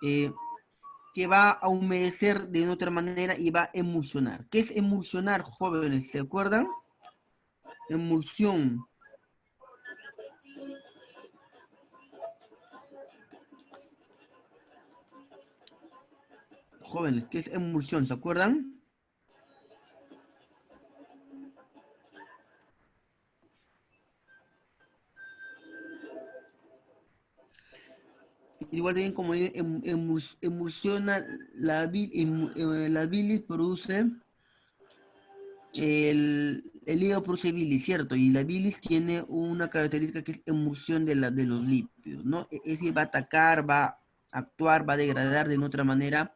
Que va a humedecer de otra manera y va a emulsionar. ¿Qué es emulsionar, jóvenes? ¿Se acuerdan? Emulsión. Jóvenes, ¿qué es emulsión? ¿Se acuerdan? Igual también como emulsiona la bilis produce el hígado produce bilis, ¿cierto? Y la bilis tiene una característica que es emulsión de los lípidos, ¿no? Es decir, va a atacar, va a actuar, va a degradar de otra manera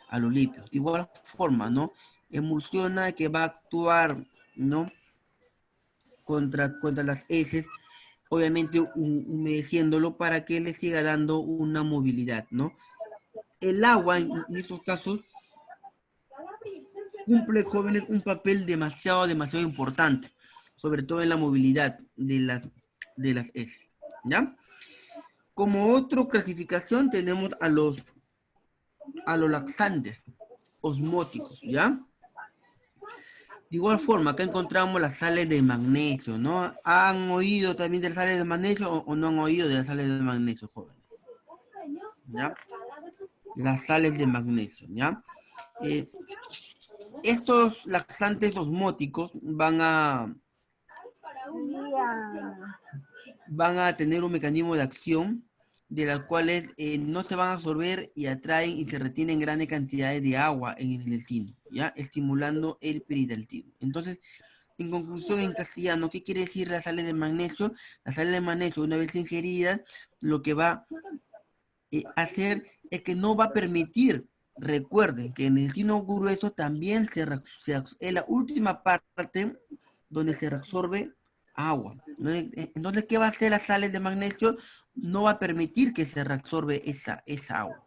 a los lípidos. De igual forma, ¿no? Emulsiona que va a actuar, ¿no? Contra las heces, obviamente humedeciéndolo para que le siga dando una movilidad, ¿no? El agua, en estos casos, cumple, jóvenes, un papel demasiado importante, sobre todo en la movilidad de las heces, ¿ya? Como otra clasificación tenemos a los laxantes osmóticos, ¿ya? De igual forma, acá encontramos las sales de magnesio, ¿no? ¿Han oído también de las sales de magnesio o no han oído de las sales de magnesio, jóvenes? ¿Ya? Las sales de magnesio, ¿ya? Estos laxantes osmóticos van a tener un mecanismo de acción de las cuales no se van a absorber y atraen y se retienen grandes cantidades de agua en el intestino, ¿ya? Estimulando el peristaltismo. Entonces, en conclusión, en castellano, ¿qué quiere decir las sales de magnesio? Las sales de magnesio, una vez ingeridas, lo que va a hacer es que no va a permitir, recuerden, que en el intestino grueso también es la última parte donde se reabsorbe agua, ¿no? Entonces, ¿qué va a hacer las sales de magnesio? No va a permitir que se reabsorbe esa agua.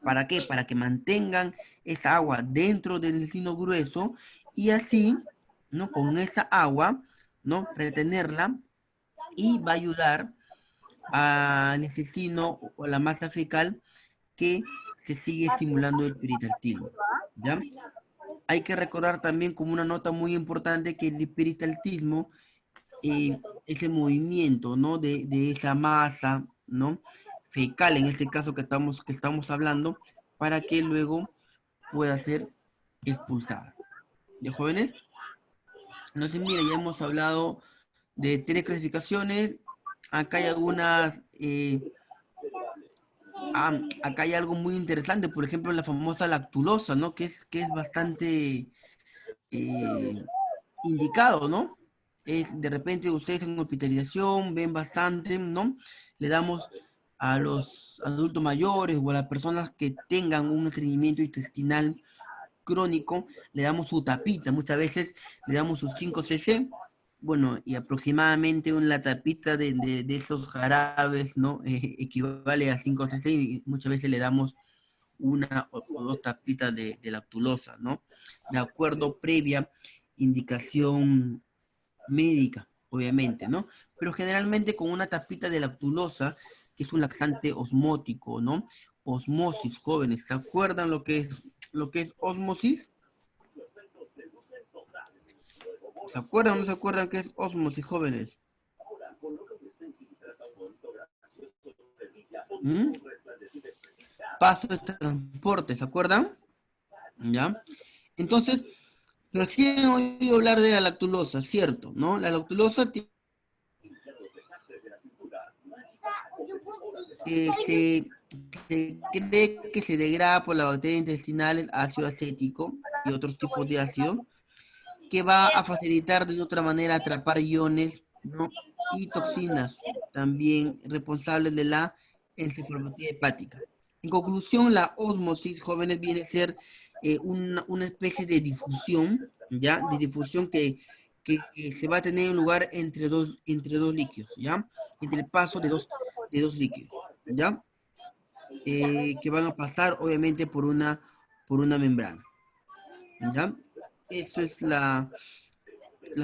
¿Para qué? Para que mantengan esa agua dentro del intestino grueso y así, ¿no? Con esa agua, ¿no? Retenerla y va a ayudar al intestino o a la masa fecal que se sigue estimulando el peristaltismo, ¿ya? Hay que recordar también como una nota muy importante que el peristaltismo ese movimiento, ¿no? De esa masa, ¿no? Fecal, en este caso que estamos hablando, para que luego pueda ser expulsada. ¿De jóvenes? Entonces, mira, ya hemos hablado de 3 clasificaciones. Acá hay algunas, acá hay algo muy interesante, por ejemplo, la famosa lactulosa, ¿no? Que es bastante indicado, ¿no? Es de repente ustedes en hospitalización ven bastante, ¿no? Le damos a los adultos mayores o a las personas que tengan un estreñimiento intestinal crónico, le damos su tapita, muchas veces le damos sus 5 cc, bueno, y aproximadamente una tapita de esos jarabes, ¿no? Equivale a 5 cc y muchas veces le damos una o 2 tapitas de lactulosa, ¿no? De acuerdo previa indicación médica, obviamente, ¿no? Pero generalmente con una tapita de lactulosa, que es un laxante osmótico, ¿no? Osmosis, jóvenes, ¿se acuerdan lo que es osmosis? ¿Se acuerdan o no se acuerdan qué es osmosis, jóvenes? ¿Mm? Paso de transporte, ¿se acuerdan? ¿Ya? Entonces, pero sí han oído hablar de la lactulosa, ¿cierto? ¿No? La lactulosa se cree que se degrada por las bacterias intestinales ácido acético y otros tipos de ácido, que va a facilitar de otra manera atrapar iones, ¿no? Y toxinas, también responsables de la encefalopatía hepática. En conclusión, la ósmosis, jóvenes, viene a ser una especie de difusión, ¿ya? De difusión que se va a tener lugar entre dos líquidos, ¿ya? Entre el paso de dos líquidos, ¿ya? Que van a pasar, obviamente, por una membrana, ¿ya? Eso es la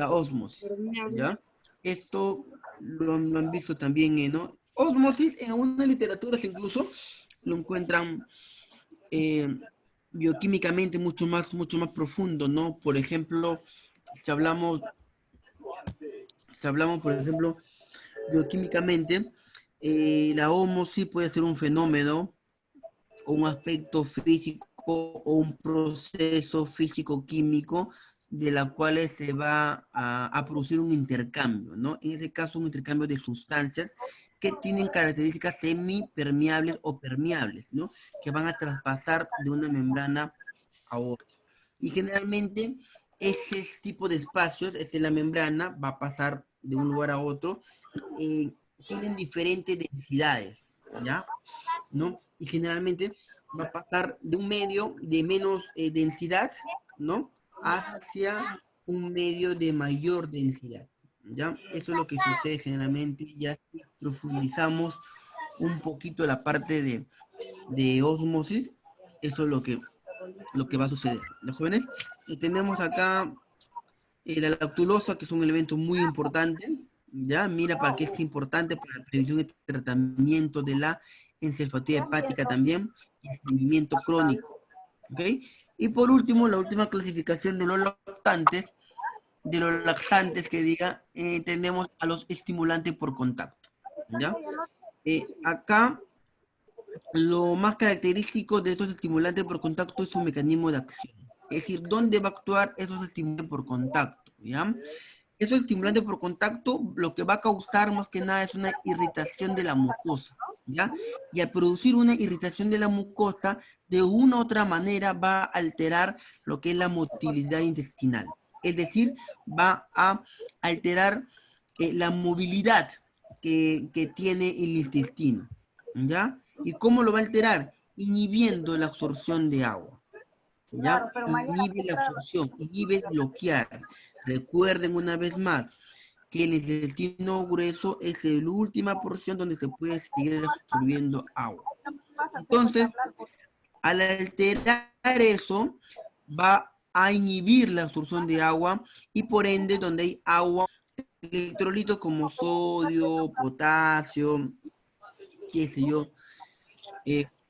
ósmosis, ¿ya? Esto lo han visto también, ¿no? Ósmosis, en algunas literaturas incluso lo encuentran bioquímicamente mucho más profundo, ¿no? Por ejemplo, si hablamos, por ejemplo, bioquímicamente, la ósmosis puede ser un fenómeno o un aspecto físico o un proceso físico-químico de la cual se va a producir un intercambio, ¿no? En ese caso, un intercambio de sustancias que tienen características semipermeables o permeables, ¿no? Que van a traspasar de una membrana a otra. Y generalmente ese tipo de espacios, la membrana, va a pasar de un lugar a otro, tienen diferentes densidades, ¿ya? ¿No? Y generalmente va a pasar de un medio de menos densidad, ¿no? Hacia un medio de mayor densidad, ¿ya? Eso es lo que sucede generalmente, ya profundizamos un poquito la parte de ósmosis, eso es lo que va a suceder. Los jóvenes, tenemos acá la lactulosa, que es un elemento muy importante, ¿ya? Mira para qué es importante para la prevención y tratamiento de la encefalopatía hepática también, y estreñimiento crónico, ¿ok? Y por último, la última clasificación de los laxantes que diga, tenemos a los estimulantes por contacto, ¿ya? Acá, lo más característico de estos estimulantes por contacto es su mecanismo de acción. Es decir, ¿dónde va a actuar esos estimulantes por contacto? ¿Ya? Esos estimulantes por contacto lo que va a causar más que nada es una irritación de la mucosa, ¿ya? Y al producir una irritación de la mucosa, de una u otra manera va a alterar lo que es la motilidad intestinal. Es decir, va a alterar la movilidad que tiene el intestino, ¿ya? ¿Y cómo lo va a alterar? Inhibiendo la absorción de agua, ¿ya? Inhibe la absorción, inhibe bloquear. Recuerden una vez más que el intestino grueso es la última porción donde se puede seguir absorbiendo agua. Entonces, al alterar eso, va a inhibir la absorción de agua y por ende, donde hay agua, electrolitos como sodio, potasio, qué sé yo,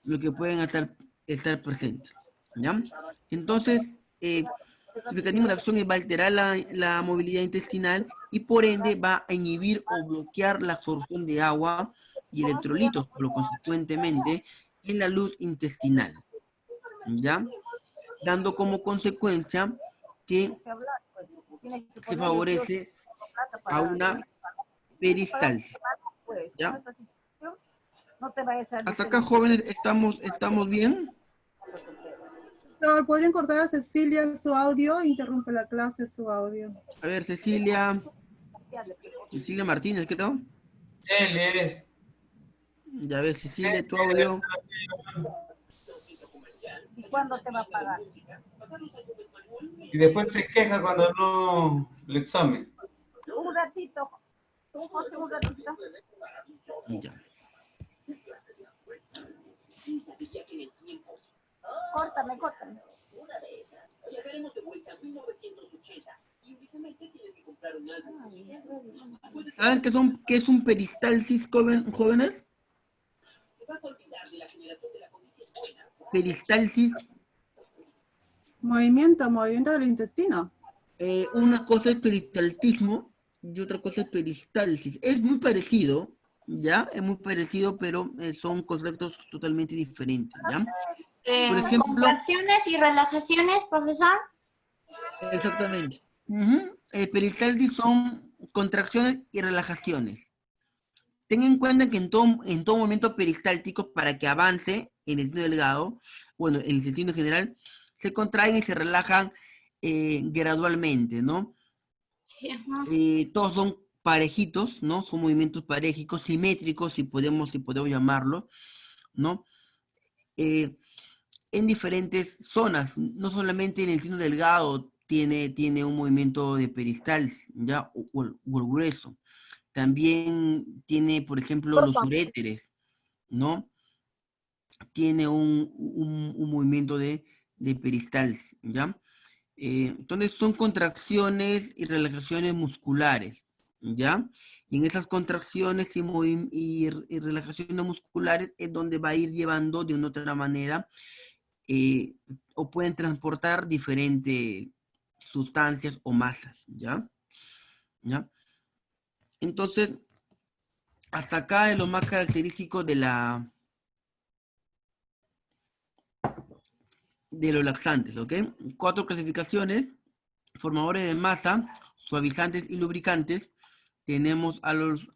lo que pueden estar presentes, ¿ya? Entonces, su mecanismo de acción va a alterar la movilidad intestinal y por ende va a inhibir o bloquear la absorción de agua y electrolitos, por lo consecuentemente, en la luz intestinal, ¿ya? Dando como consecuencia que se favorece a una peristalsis, ¿ya? Hasta acá, jóvenes, ¿estamos bien? Profesor, ¿podrían cortar a Cecilia su audio? Interrumpe la clase su audio. A ver, Cecilia Martínez, creo. Él es. Ya ves, Cecilia, tu audio. ¿Y cuándo te va a pagar? Y después se queja cuando no el examen. Un ratito. ¿Tú, José, un ratito? Ya. Córtame, córtame. ¿Saben qué es un peristalsis, jóvenes? Peristalsis. Movimiento del intestino. Una cosa es peristaltismo y otra cosa es peristalsis. Es muy parecido, ¿ya? Es muy parecido, pero son conceptos totalmente diferentes, ¿ya? Por ejemplo, ¿Contracciones y relajaciones, profesor? Exactamente. Peristalsis son contracciones y relajaciones. Ten en cuenta que en todo momento peristáltico, para que avance en el intestino delgado, bueno, en el intestino general, se contraen y se relajan gradualmente, ¿no? Sí. Todos son parejitos, ¿no? Son movimientos parejísticos, simétricos, si podemos llamarlo, ¿no? En diferentes zonas, no solamente en el intestino delgado tiene un movimiento de peristalsis, ¿ya? O el grueso. También tiene, por ejemplo, los uréteres, ¿no? Tiene un movimiento de peristalsis, ¿ya? Entonces son contracciones y relajaciones musculares, ¿ya? Y en esas contracciones y relajaciones musculares es donde va a ir llevando de una otra manera o pueden transportar diferentes sustancias o masas, ¿ya? ¿Ya? Entonces, hasta acá es lo más característico de los laxantes, ¿ok? 4 clasificaciones: formadores de masa, suavizantes y lubricantes. Tenemos a los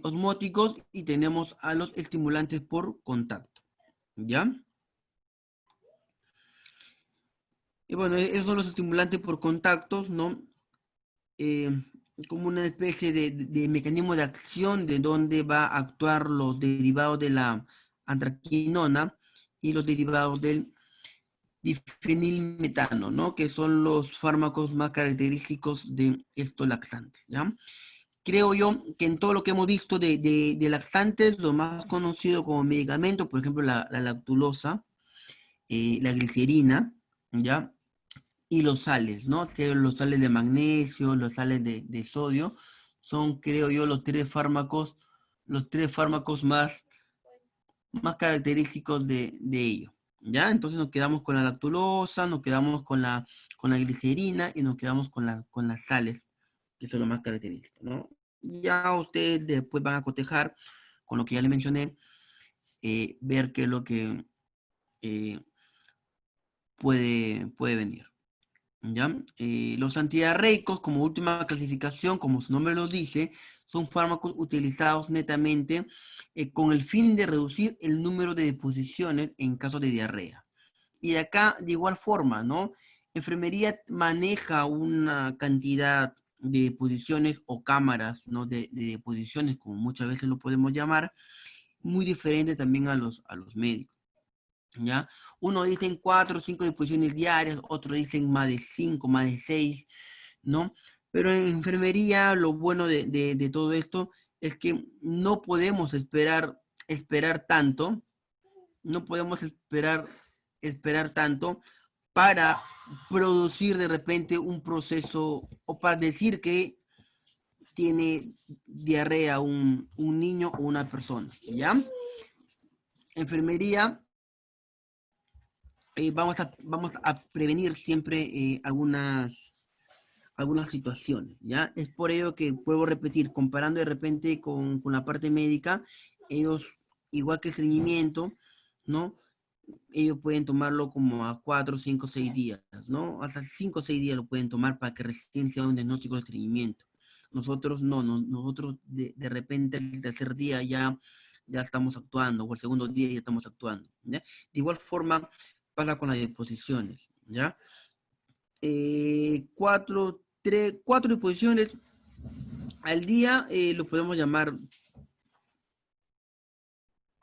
osmóticos y tenemos a los estimulantes por contacto, ¿ya? Y bueno, esos son los estimulantes por contactos, ¿no? Como una especie de mecanismo de acción de donde va a actuar los derivados de la antraquinona y los derivados del difenilmetano, ¿no? Que son los fármacos más característicos de estos laxantes, ¿ya? Creo yo que en todo lo que hemos visto de laxantes, lo más conocido como medicamento, por ejemplo, la lactulosa, la glicerina, ¿ya? y los sales, ¿no? Los sales de magnesio, los sales de sodio, son, creo yo, los tres fármacos más característicos de ello, ¿ya? Entonces nos quedamos con la lactulosa, nos quedamos con la glicerina y nos quedamos con las sales, que son lo más característicos, ¿no? Ya ustedes después van a cotejar con lo que ya les mencioné, ver qué es lo que puede venir. ¿Ya? Los antidiarreicos, como última clasificación, como su nombre lo dice, son fármacos utilizados netamente con el fin de reducir el número de deposiciones en caso de diarrea. Y de acá, de igual forma, ¿no? Enfermería maneja una cantidad de deposiciones o cámaras, ¿no? De deposiciones, como muchas veces lo podemos llamar, muy diferente también a los médicos. ¿Ya? Uno dicen 4 o 5 disposiciones diarias, otros dicen más de 5, más de 6, ¿no? Pero en enfermería lo bueno de todo esto es que no podemos esperar tanto, no podemos esperar tanto para producir de repente un proceso o para decir que tiene diarrea un niño o una persona, ¿ya? Enfermería vamos a prevenir siempre algunas situaciones, ¿ya? Es por ello que, vuelvo a repetir, comparando de repente con la parte médica, ellos, igual que el estreñimiento, ¿no? Ellos pueden tomarlo como a 4, 5, 6 días, ¿no? Hasta 5 o 6 días lo pueden tomar para que recién sea un diagnóstico de estreñimiento. Nosotros no, nosotros de repente el tercer día ya estamos actuando, o el segundo día ya estamos actuando, ¿ya? De igual forma pasa con las disposiciones, ¿ya? 4 disposiciones al día lo podemos llamar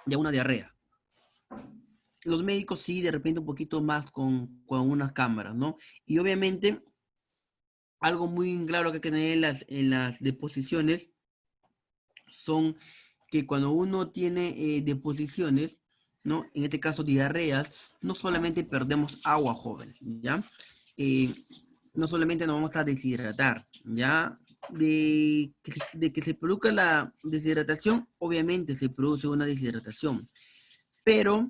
ya una diarrea. Los médicos sí, de repente un poquito más con unas cámaras, ¿no? Y obviamente, algo muy claro que hay que tener en las deposiciones son que cuando uno tiene deposiciones, ¿no? En este caso diarreas, no solamente perdemos agua, jóvenes, ¿ya? No solamente nos vamos a deshidratar, ¿ya? De que se produzca la deshidratación, obviamente se produce una deshidratación, pero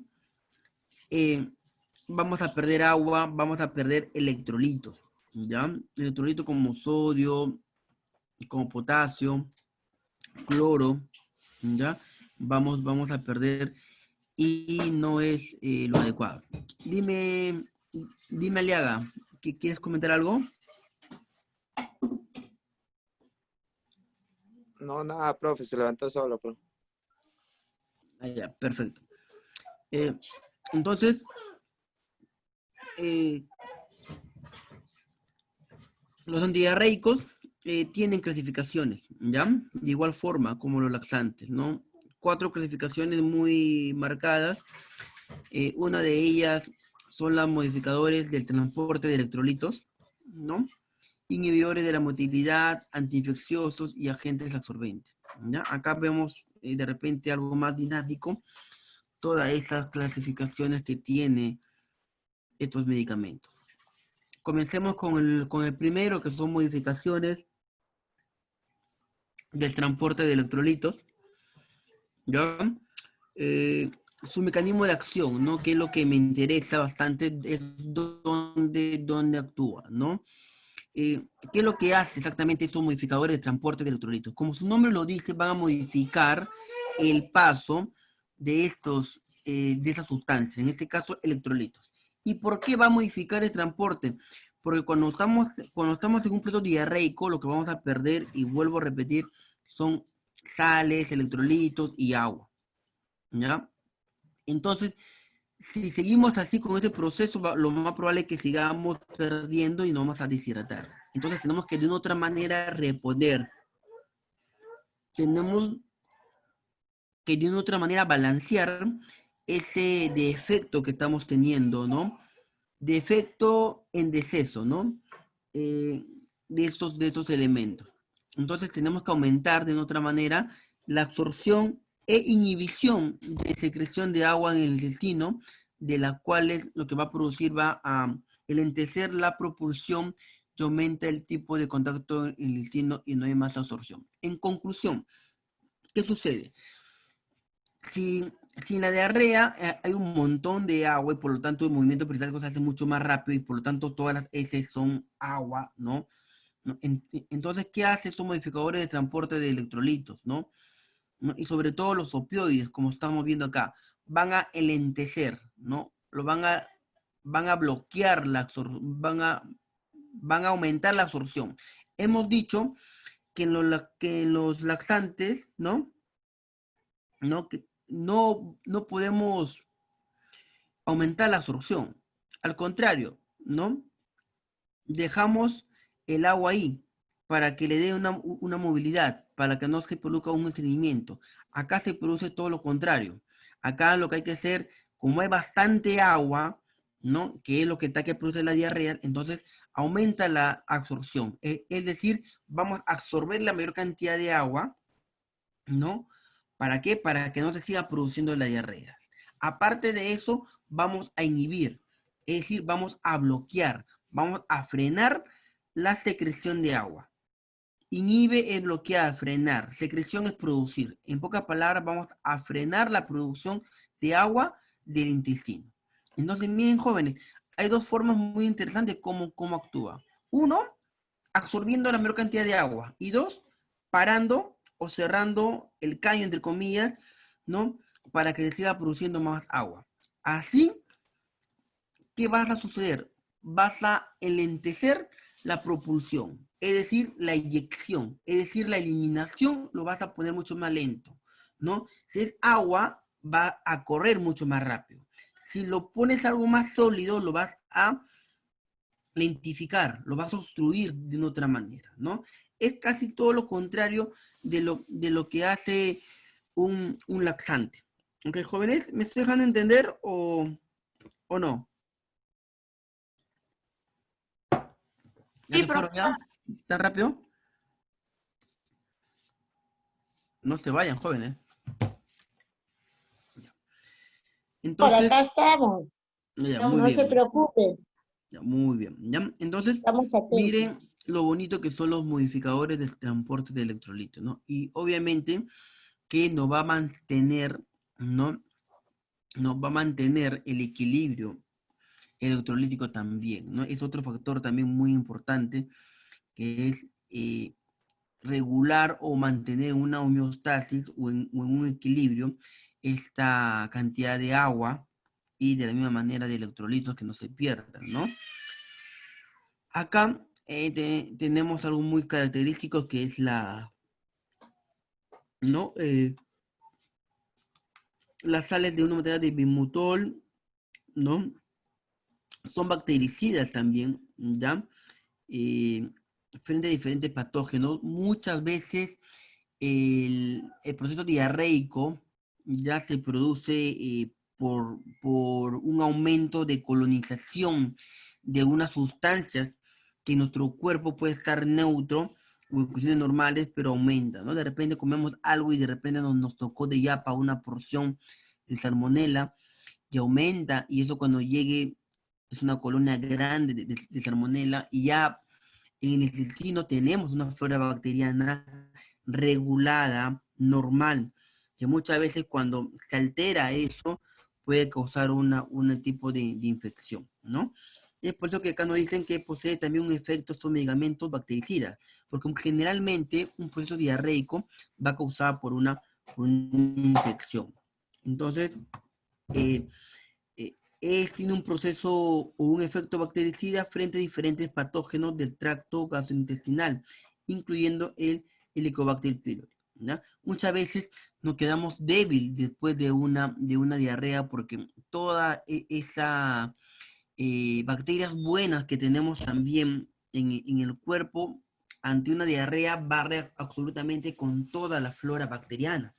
vamos a perder agua, vamos a perder electrolitos, ¿ya? Electrolitos como sodio, como potasio, cloro, ¿ya? Vamos a perder y no es lo adecuado. Dime, Aliaga, ¿quieres comentar algo? No, nada, profe, se levantó solo, profe. Ah, ya, perfecto. Entonces, los antidiarreicos tienen clasificaciones, ¿ya? De igual forma como los laxantes, ¿no? 4 clasificaciones muy marcadas. Una de ellas son los modificadores del transporte de electrolitos, ¿no? Inhibidores de la motilidad, antiinfecciosos y agentes absorbentes, ¿ya? Acá vemos de repente algo más dinámico, todas estas clasificaciones que tiene estos medicamentos. Comencemos con el primero, que son modificaciones del transporte de electrolitos, ¿ya? Su mecanismo de acción, ¿no? Que es lo que me interesa bastante, es dónde actúa, ¿no? ¿Qué es lo que hace exactamente estos modificadores de transporte de electrolitos? Como su nombre lo dice, van a modificar el paso de esas sustancias, en este caso electrolitos. ¿Y por qué va a modificar el transporte? Porque cuando estamos en un proceso diarreico, lo que vamos a perder, y vuelvo a repetir, son sales, electrolitos y agua, ¿ya? Entonces, si seguimos así con este proceso, lo más probable es que sigamos perdiendo y nos vamos a deshidratar. Entonces, tenemos que de una otra manera reponer. Tenemos que de una otra manera balancear ese defecto que estamos teniendo, ¿no? Defecto en deceso, ¿no? De estos elementos. Entonces, tenemos que aumentar de una otra manera la absorción e inhibición de secreción de agua en el intestino, de las cuales lo que va a producir va a enlentecer la propulsión y aumenta el tipo de contacto en el intestino y no hay más absorción. En conclusión, ¿qué sucede? Si en la diarrea hay un montón de agua y por lo tanto el movimiento peristáltico se hace mucho más rápido y por lo tanto todas las heces son agua, ¿no? Entonces, ¿qué hace estos modificadores de transporte de electrolitos, ¿no? Y sobre todo los opioides, como estamos viendo acá, van a enlentecer, ¿no? Van a bloquear van a aumentar la absorción. Hemos dicho que en los laxantes, ¿no? Que no podemos aumentar la absorción. Al contrario, ¿no? Dejamos el agua ahí para que le dé una movilidad, para que no se produzca un estreñimiento. Acá se produce todo lo contrario. Acá lo que hay que hacer, como hay bastante agua, ¿no? Que es lo que está que produce la diarrea, entonces aumenta la absorción. Es decir, vamos a absorber la mayor cantidad de agua, ¿no? ¿Para qué? Para que no se siga produciendo la diarrea. Aparte de eso, vamos a inhibir, es decir, vamos a bloquear, vamos a frenar la secreción de agua. Inhibe es bloquear, frenar. Secreción es producir. En pocas palabras, vamos a frenar la producción de agua del intestino. Entonces, miren, jóvenes, hay dos formas muy interesantes de cómo actúa. Uno, absorbiendo la mayor cantidad de agua. Y dos, parando o cerrando el caño, entre comillas, ¿no? Para que se siga produciendo más agua. Así, ¿qué va a suceder? Vas a enlentecer la propulsión, es decir, la eyección, es decir, la eliminación lo vas a poner mucho más lento, ¿no? Si es agua, va a correr mucho más rápido. Si lo pones algo más sólido, lo vas a lentificar, lo vas a obstruir de una otra manera, ¿no? Es casi todo lo contrario de lo que hace un laxante. ¿Ok, jóvenes? ¿Me estoy dejando entender o no? Sí, ¿Ya se fueron ya? ¿Tan rápido? No se vayan, jóvenes. Por Entonces, acá estamos. ya, No, muy no se bien. preocupe, Ya, muy bien. ¿Ya? Entonces, estamos miren atentos. lo bonito que son los modificadores del transporte de electrolitos, ¿no? Y obviamente que nos va a mantener, ¿no? Nos va a mantener el equilibrio electrolítico también, ¿no? Es otro factor también muy importante que es regular o mantener una homeostasis o en un equilibrio esta cantidad de agua y de la misma manera de electrolitos que no se pierdan, ¿no? Acá tenemos algo muy característico que es ¿no? Las sales de una materia de bimutol, ¿no? Son bactericidas también, ¿ya? Frente a diferentes patógenos. Muchas veces el proceso diarreico ya se produce por un aumento de colonización de unas sustancias que nuestro cuerpo puede estar neutro o en condiciones normales, pero aumenta, ¿no? De repente comemos algo y de repente nos tocó de yapa una porción de salmonela y aumenta, y eso cuando llegue es una colonia grande de salmonela y ya en el intestino tenemos una flora bacteriana regulada, normal, que muchas veces cuando se altera eso puede causar un tipo de infección, ¿no? Y es por eso que acá nos dicen que posee también un efecto estos medicamentos bactericidas, porque generalmente un proceso diarreico va causado por una infección. Entonces, tiene un proceso o un efecto bactericida frente a diferentes patógenos del tracto gastrointestinal, incluyendo el Helicobacter pylori, ¿ya? Muchas veces nos quedamos débil después de una diarrea porque toda esa bacterias buenas que tenemos también en el cuerpo ante una diarrea barre absolutamente con toda la flora bacteriana,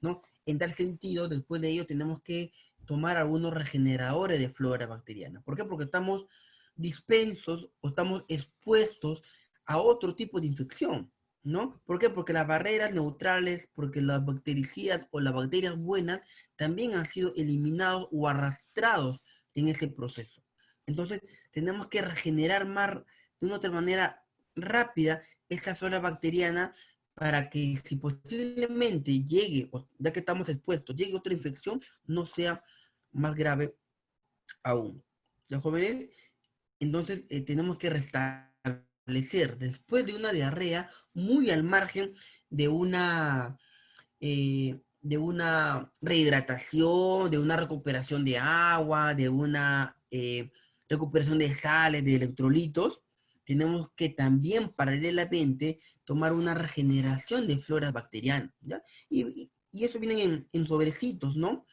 ¿no? En tal sentido, después de ello tenemos que tomar algunos regeneradores de flora bacteriana. ¿Por qué? Porque estamos dispensos o estamos expuestos a otro tipo de infección, ¿no? ¿Por qué? Porque las barreras neutrales, porque las bactericidas o las bacterias buenas también han sido eliminados o arrastrados en ese proceso. Entonces, tenemos que regenerar más, de una otra manera rápida, esta flora bacteriana para que si posiblemente llegue, ya que estamos expuestos, llegue otra infección, no sea más grave aún. ¿Ya, jóvenes? Entonces, tenemos que restablecer después de una diarrea muy al margen de una rehidratación, de una recuperación de agua, de una recuperación de sales, de electrolitos. Tenemos que también paralelamente tomar una regeneración de flora bacteriana, ¿ya? Y eso viene en sobrecitos, ¿no?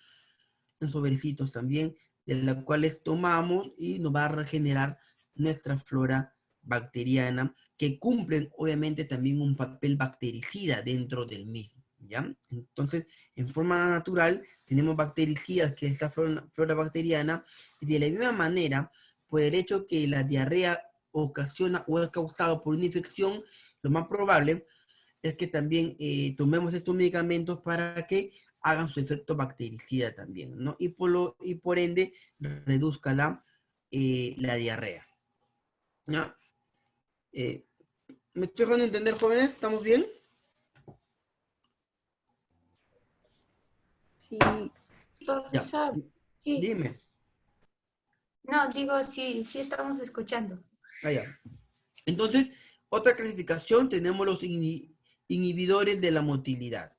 En sobrecitos también, de las cuales tomamos y nos va a regenerar nuestra flora bacteriana, que cumplen obviamente también un papel bactericida dentro del mismo, ¿ya? Entonces, en forma natural, tenemos bactericidas, que es esta flora bacteriana, y de la misma manera, por el hecho que la diarrea ocasiona o es causado por una infección, lo más probable es que también tomemos estos medicamentos para que hagan su efecto bactericida también, ¿no? Y por ende reduzca la diarrea, ¿ya? ¿Me estoy dejando entender, jóvenes? ¿Estamos bien? Sí, Ya, Profesor, sí. dime. No, digo, sí, sí estamos escuchando. Ah, ya. Entonces, otra clasificación, tenemos los inhibidores de la motilidad.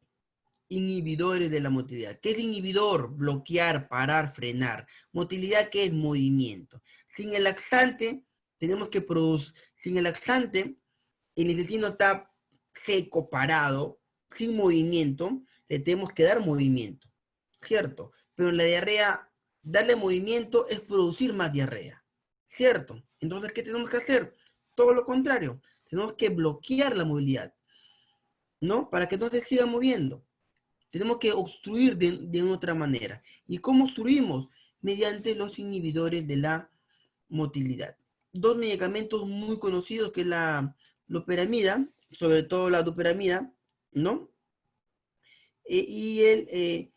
Inhibidores de la motilidad. ¿Qué es inhibidor? Bloquear, parar, frenar. Motilidad, ¿qué es? Movimiento. Sin el laxante, tenemos que producir, sin el laxante, el intestino está seco, parado, sin movimiento, le tenemos que dar movimiento, ¿cierto? Pero en la diarrea, darle movimiento es producir más diarrea, ¿cierto? Entonces, ¿qué tenemos que hacer? Todo lo contrario, tenemos que bloquear la movilidad, ¿no? Para que no se siga moviendo. Tenemos que obstruir de otra manera. ¿Y cómo obstruimos? Mediante los inhibidores de la motilidad. Dos medicamentos muy conocidos que es la loperamida, sobre todo la duperamida, ¿no? Y el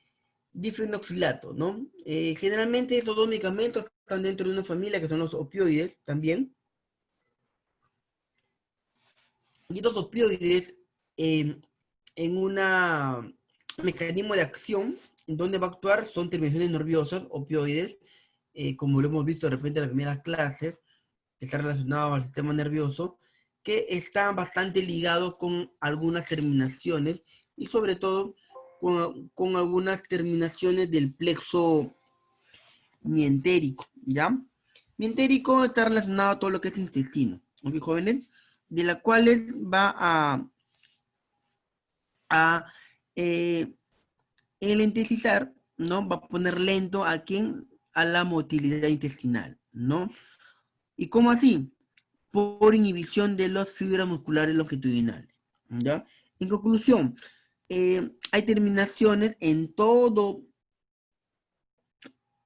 difenoxilato, ¿no? Generalmente estos dos medicamentos están dentro de una familia que son los opioides también. Y estos opioides en un mecanismo de acción en donde va a actuar son terminaciones nerviosas, opioides, como lo hemos visto de repente en las primeras clases, que está relacionado al sistema nervioso, que está bastante ligado con algunas terminaciones y sobre todo con algunas terminaciones del plexo mientérico, ¿ya? Mientérico está relacionado a todo lo que es intestino, ¿ok, jóvenes? De las cuales va a enlentecizar, ¿no? Va a poner lento a quién, a la motilidad intestinal, ¿no? ¿Y cómo así? Por inhibición de las fibras musculares longitudinales, ¿ya? En conclusión, hay terminaciones en todo.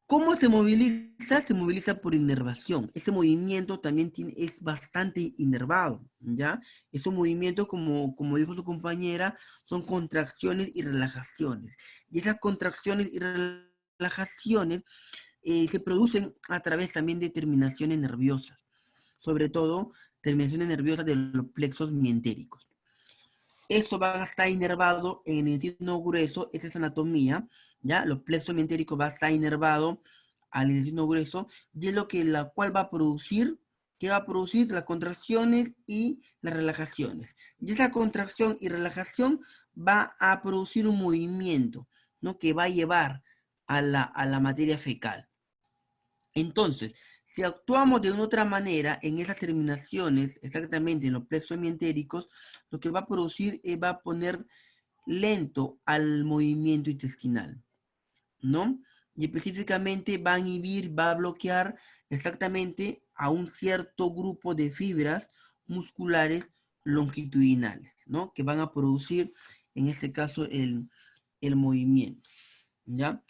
¿Cómo se moviliza? Se moviliza por inervación. Ese movimiento también es bastante inervado, ¿ya? Esos movimientos, como dijo su compañera, son contracciones y relajaciones. Y esas contracciones y relajaciones se producen a través también de terminaciones nerviosas, sobre todo terminaciones nerviosas de los plexos mientéricos. Eso va a estar inervado en el intestino grueso, esa es anatomía, ¿ya? Los plexos mientéricos va a estar inervado al intestino grueso, y es lo que la cual va a producir, ¿qué va a producir? Las contracciones y las relajaciones. Y esa contracción y relajación va a producir un movimiento, ¿no? Que va a llevar a la materia fecal. Entonces, si actuamos de una otra manera en esas terminaciones, exactamente en los plexos mientéricos, lo que va a producir va a poner lento al movimiento intestinal, ¿no? Y específicamente va a inhibir, va a bloquear exactamente a un cierto grupo de fibras musculares longitudinales, ¿no? Que van a producir, en este caso, el movimiento, ¿ya?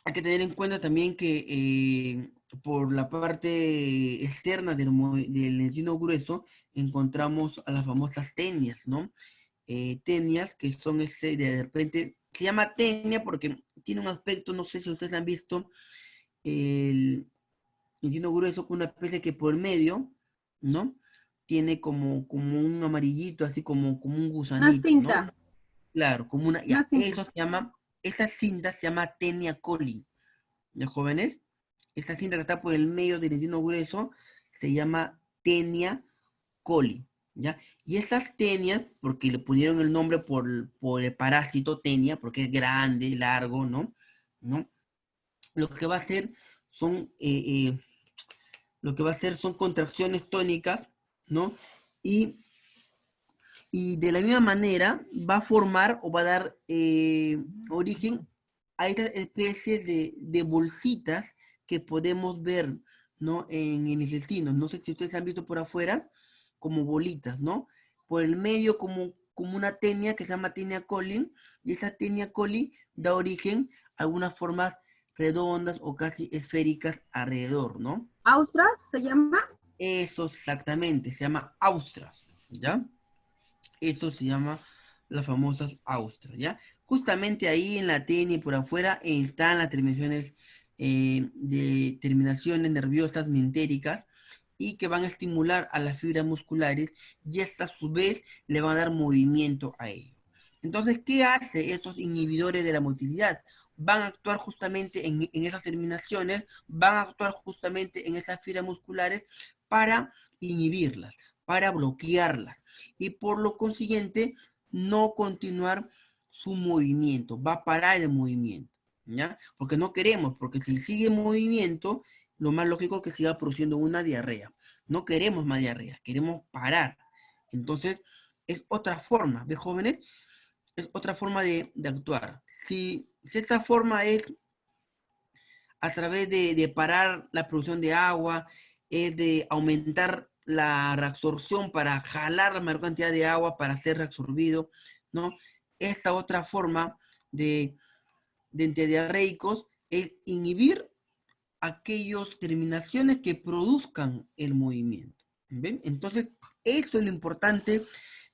Hay que tener en cuenta también que por la parte externa del intestino grueso encontramos a las famosas tenias, ¿no? Tenias que son de repente, se llama tenia porque tiene un aspecto, no sé si ustedes han visto, el intestino grueso con una especie que por medio, ¿no? Tiene como un amarillito, así como un Una gusanito, ¿no? cinta. Claro, como una, Una ya, cinta. eso se llama, esa cinta se llama tenia coli, ¿ya, jóvenes? Esta cinta que está por el medio del intestino grueso se llama tenia coli, ¿ya? Y esas tenias, porque le pusieron el nombre por el parásito tenia, porque es grande, largo, ¿no? ¿No? Lo que va a hacer son, lo que va a hacer son contracciones tónicas, ¿no? Y, y de la misma manera va a formar o va a dar origen a estas especies de bolsitas que podemos ver, ¿no? En el intestino. No sé si ustedes han visto por afuera como bolitas, ¿no? Por el medio como una tenia que se llama tenia coli, y esa tenia coli da origen a algunas formas redondas o casi esféricas alrededor, ¿no? ¿Austras se llama? Eso exactamente, se llama austras, ¿ya? Esto se llama las famosas austras, ¿ya? Justamente ahí en la tenia y por afuera están las terminaciones de terminaciones nerviosas mentéricas y que van a estimular a las fibras musculares y estas a su vez le van a dar movimiento a ellos. Entonces, ¿qué hace estos inhibidores de la motilidad? Van a actuar justamente en esas terminaciones, van a actuar justamente en esas fibras musculares para inhibirlas, para bloquearlas y por lo consiguiente no continuar su movimiento, va a parar el movimiento, ¿ya? Porque no queremos, porque si sigue en movimiento, lo más lógico es que siga produciendo una diarrea. No queremos más diarrea, queremos parar. Entonces, es otra forma, ¿ves, jóvenes? Es otra forma de actuar. Si esta forma es a través de parar la producción de agua, es de aumentar la reabsorción para jalar la mayor cantidad de agua para ser reabsorbido, ¿no? Esta otra forma de antidiarreicos es inhibir aquellas terminaciones que produzcan el movimiento. ¿Ven? Entonces, eso es lo importante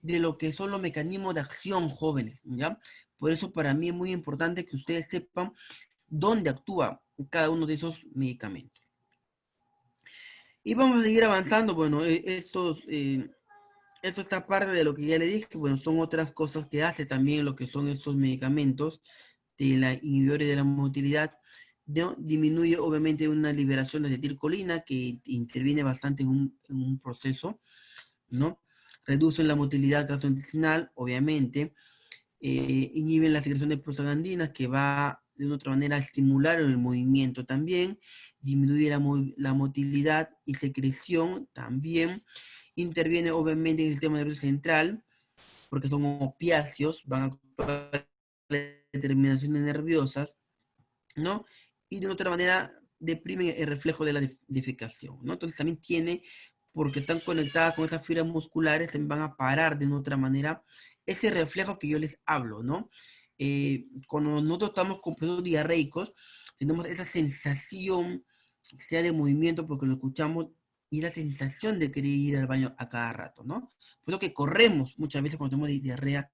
de lo que son los mecanismos de acción, jóvenes, ¿ya? Por eso para mí es muy importante que ustedes sepan dónde actúa cada uno de esos medicamentos. Y vamos a seguir avanzando. Bueno, esto está parte de lo que ya le dije. Bueno, son otras cosas que hace también lo que son estos medicamentos de la inhibidores de la motilidad. ¿No? Disminuye obviamente una liberación de acetilcolina que interviene bastante en un proceso, ¿no? Reducen la motilidad gastrointestinal, obviamente. Inhiben la secreción de prostaglandinas que va de una otra manera a estimular el movimiento también, disminuye la motilidad y secreción también, interviene obviamente en el sistema nervioso central, porque son opiáceos, van a actuar determinaciones nerviosas, ¿no? Y de otra manera deprimen el reflejo de la defecación, ¿no? Entonces también tiene, porque están conectadas con esas fibras musculares, también van a parar de otra manera ese reflejo que yo les hablo, ¿no? Cuando nosotros estamos con procesos diarreicos, tenemos esa sensación, sea de movimiento, porque lo escuchamos, y la sensación de querer ir al baño a cada rato, ¿no? Por eso que corremos muchas veces cuando tenemos diarrea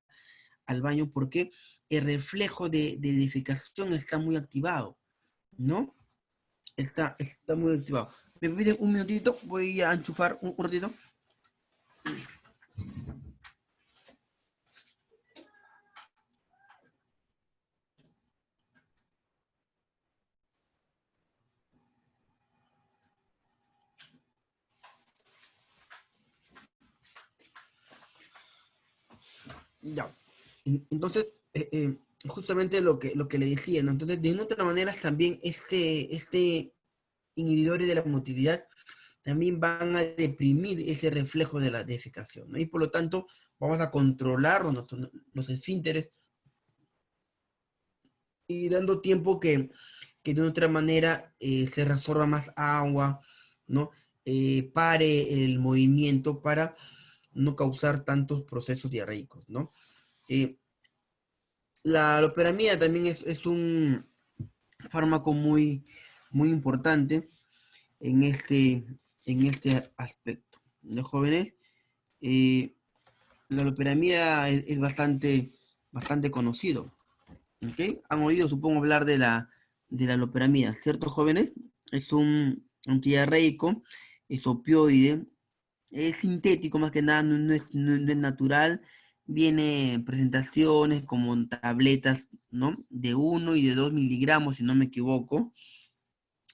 al baño, porque el reflejo de defecación está muy activado, ¿no? Está muy activado. ¿Me piden un minutito? Voy a enchufar un ratito. Ya. Entonces, justamente lo que le decía, ¿no? Entonces, de otra manera, también este inhibidores de la motilidad también van a deprimir ese reflejo de la defecación, ¿no? Y por lo tanto, vamos a controlar los esfínteres y dando tiempo que de otra manera se reabsorba más agua, ¿no? Pare el movimiento para no causar tantos procesos diarreicos, ¿no? La loperamida también es un fármaco muy importante en este aspecto. Los jóvenes, la loperamida es bastante conocido. ¿Ok? Han oído, supongo, hablar de la loperamida, ¿cierto, jóvenes? es un antidiarreico, es opioide, es sintético más que nada, no es natural. Viene en presentaciones como en tabletas, ¿no? De 1 y de 2 miligramos, si no me equivoco,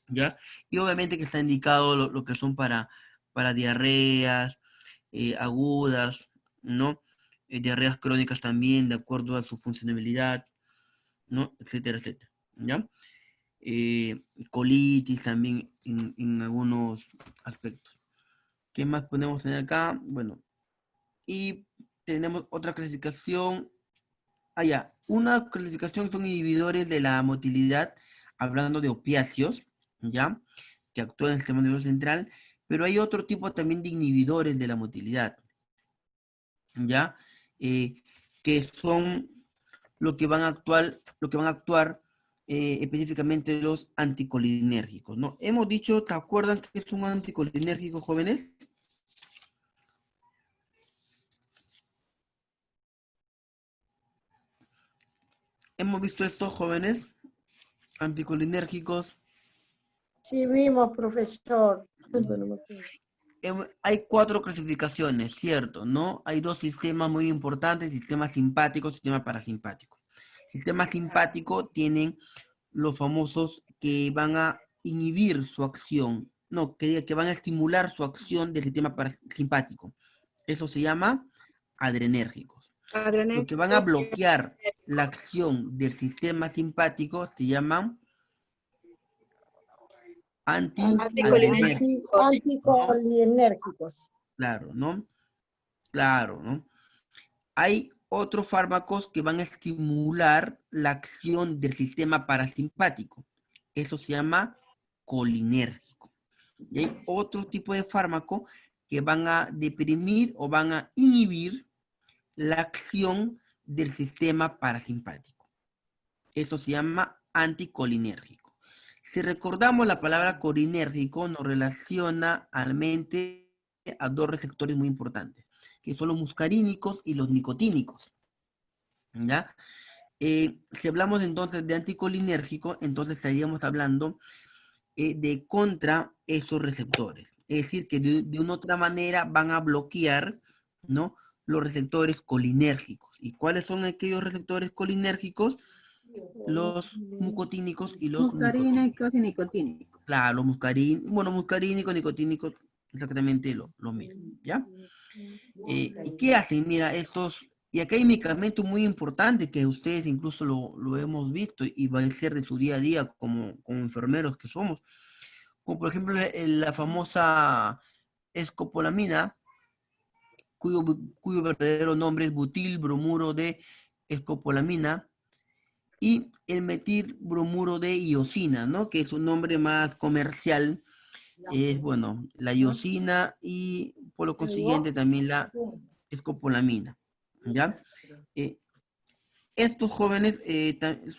¿ya? Y obviamente que está indicado lo que son para diarreas agudas, ¿no? Diarreas crónicas también, de acuerdo a su funcionalidad, ¿no? Etcétera, etcétera, ¿ya? Colitis también en algunos aspectos. ¿Qué más podemos tener acá? Bueno, y tenemos otra clasificación. Ya. Una clasificación son inhibidores de la motilidad, hablando de opiáceos, ¿ya? Que actúan en el sistema nervioso central, pero hay otro tipo también de inhibidores de la motilidad, ¿ya? Eh, que son lo que van a actuar específicamente los anticolinérgicos, ¿no? Hemos dicho, ¿te acuerdan que es un anticolinérgico, jóvenes? Hemos visto estos jóvenes anticolinérgicos. Sí vimos, profesor. Hay 4 clasificaciones, ¿cierto? ¿No? Hay 2 sistemas muy importantes, sistema simpático, sistema parasimpático. Sistema simpático tienen los famosos que van a inhibir su acción, no, que van a estimular su acción del sistema parasimpático. Eso se llama adrenérgicos. Los que van a bloquear la acción del sistema simpático se llaman antiadrenérgicos. Anticolinérgicos. Claro, ¿no? Claro, ¿no? Hay otros fármacos que van a estimular la acción del sistema parasimpático. Eso se llama colinérgico. Y hay otro tipo de fármaco que van a deprimir o van a inhibir la acción del sistema parasimpático. Eso se llama anticolinérgico. Si recordamos la palabra colinérgico, nos relaciona a la mente a 2 receptores muy importantes, que son los muscarínicos y los nicotínicos, ¿ya? Si hablamos entonces de anticolinérgico, entonces estaríamos hablando de contra esos receptores. Es decir, que de una otra manera van a bloquear, ¿no? Los receptores colinérgicos. ¿Y cuáles son aquellos receptores colinérgicos? Los mucotínicos y los nicotínicos. Muscarínicos y nicotínicos. Claro, los muscarínicos, nicotínicos, exactamente lo mismo, ¿ya? ¿Y qué hacen? Mira, y acá hay medicamentos muy importantes que ustedes incluso lo hemos visto y va a ser de su día a día como enfermeros que somos, como por ejemplo la famosa escopolamina, cuyo verdadero nombre es butilbromuro de escopolamina, y el metilbromuro de iosina, ¿no? Que es un nombre más comercial, es, bueno, la iosina y por lo consiguiente también la escopolamina, ¿ya? Estos jóvenes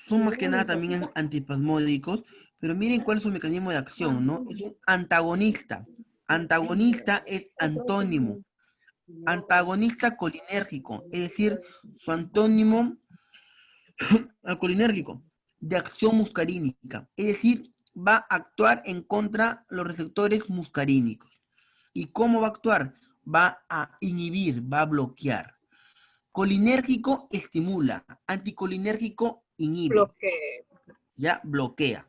son más que nada también antiespasmódicos, pero miren cuál es su mecanismo de acción, ¿no? Es un antagonista. Antagonista es antónimo. Antagonista colinérgico, es decir, su antónimo al colinérgico, de acción muscarínica, es decir, va a actuar en contra de los receptores muscarínicos. ¿Y cómo va a actuar? Va a inhibir, va a bloquear. Colinérgico estimula, anticolinérgico inhibe. Ya bloquea.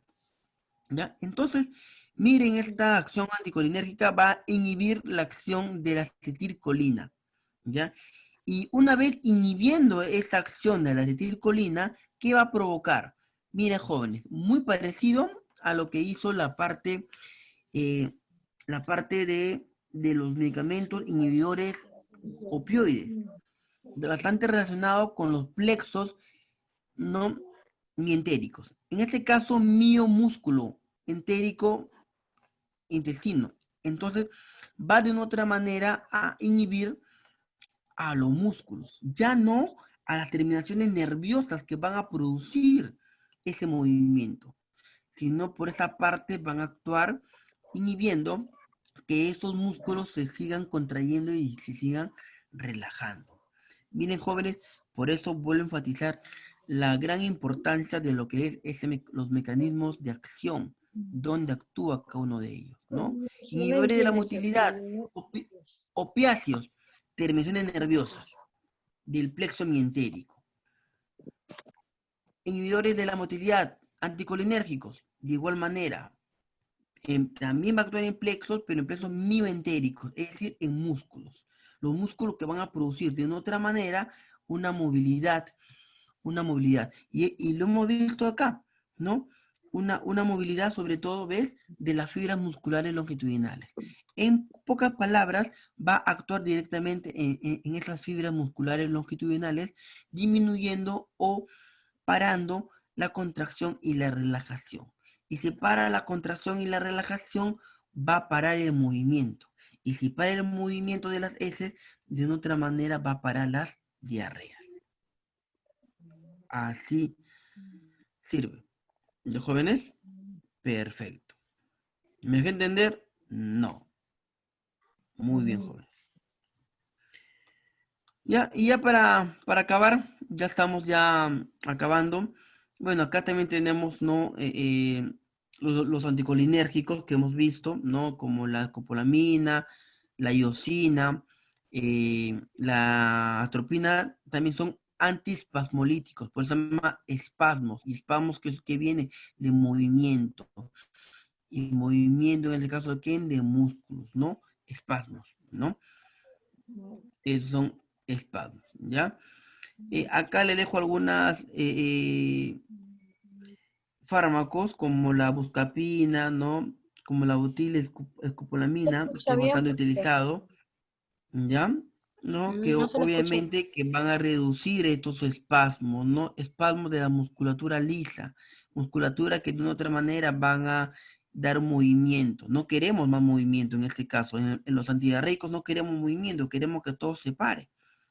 ¿Ya? Entonces, miren, esta acción anticolinérgica va a inhibir la acción de la acetilcolina. ¿Ya? Y una vez inhibiendo esa acción de la acetilcolina, ¿qué va a provocar? Miren, jóvenes, muy parecido a lo que hizo la parte de los medicamentos inhibidores opioides, bastante relacionado con los plexos no mientéricos. En este caso, miomúsculo entérico intestino. Entonces, va de una otra manera a inhibir a los músculos, ya no a las terminaciones nerviosas que van a producir ese movimiento, sino por esa parte van a actuar inhibiendo que esos músculos se sigan contrayendo y se sigan relajando. Miren, jóvenes, por eso vuelvo a enfatizar la gran importancia de lo que es los mecanismos de acción, dónde actúa cada uno de ellos, ¿no? No Inhibidores de la entiendes, motilidad, ¿no? opiáceos, terminaciones nerviosas, del plexo mientérico. Inhibidores de la motilidad, anticolinérgicos, de igual manera, también va a actuar en plexos, pero en plexos mioentéricos, es decir, en músculos. Los músculos que van a producir de una otra manera una movilidad. Y lo hemos visto acá, ¿no? Una movilidad, sobre todo, ¿ves? De las fibras musculares longitudinales. En pocas palabras, va a actuar directamente en esas fibras musculares longitudinales, disminuyendo o parando la contracción y la relajación. Y si para la contracción y la relajación, va a parar el movimiento. Y si para el movimiento de las heces, de otra manera va a parar las diarreas. Así sirve. ¿De jóvenes? Perfecto. ¿Me dejé entender? No. Muy bien, jóvenes. Ya, y ya para acabar, ya estamos ya acabando. Bueno, acá también tenemos, ¿no? Los anticolinérgicos que hemos visto, ¿no? Como la copolamina, la iosina, la atropina, también son antiespasmolíticos, por eso se llama espasmos, y espasmos que viene de movimiento, y movimiento en este caso de quién, de músculos, ¿no? Espasmos, ¿no? Esos son espasmos, ¿ya? Acá le dejo algunas fármacos como la buscapina, ¿no? Como la butilescopolamina, que es bastante utilizado, ¿ya? ¿No? Que No se lo escucha. obviamente que van a reducir estos espasmos, ¿no? Espasmos de la musculatura lisa, musculatura que de una otra manera van a dar movimiento. No queremos más movimiento en este caso. En los antidiarreicos no queremos movimiento, queremos que todo se pare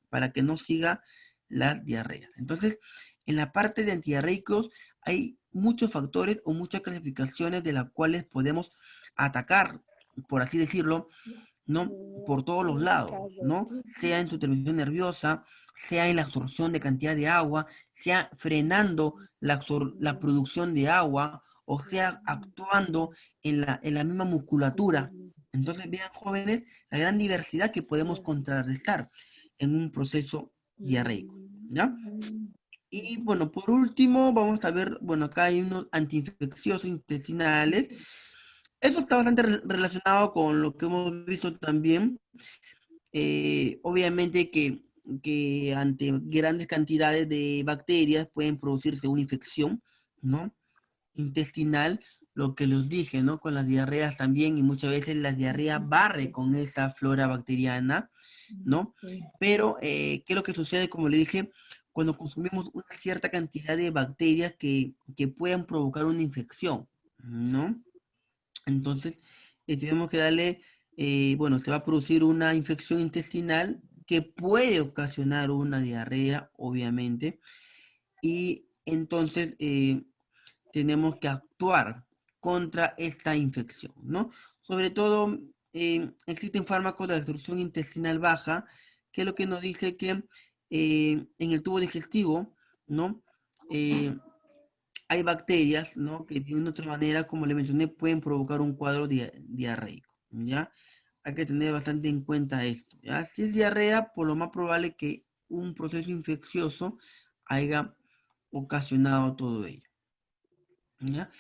para que no siga las diarreas. Entonces, en la parte de antidiarreicos hay muchos factores o muchas clasificaciones de las cuales podemos atacar, por así decirlo, ¿no? Por todos los lados, ¿no? Sea en su terminación nerviosa, sea en la absorción de cantidad de agua, sea frenando la producción de agua, o sea actuando en la misma musculatura. Entonces, vean, jóvenes, la gran diversidad que podemos contrarrestar en un proceso diarreico, ¿ya? Y bueno, por último, vamos a ver, bueno, acá hay unos antiinfecciosos intestinales. Eso está bastante relacionado con lo que hemos visto también. Obviamente que ante grandes cantidades de bacterias pueden producirse una infección, ¿no? Intestinal, lo que les dije, ¿no? Con las diarreas también, y muchas veces la diarrea barre con esa flora bacteriana, ¿no? Pero, ¿qué es lo que sucede? Como le dije, cuando consumimos una cierta cantidad de bacterias que puedan provocar una infección, ¿no? Entonces, tenemos que darle, bueno, se va a producir una infección intestinal que puede ocasionar una diarrea, obviamente, y entonces tenemos que actuar contra esta infección, ¿no? Sobre todo, existen fármacos de destrucción intestinal baja, que es lo que nos dice que en el tubo digestivo, ¿no? Hay bacterias, ¿no? Que de una otra manera, como le mencioné, pueden provocar un cuadro diarreico, ¿ya? Hay que tener bastante en cuenta esto, ¿ya? Si es diarrea, por lo más probable que un proceso infeccioso haya ocasionado todo ello, ¿ya?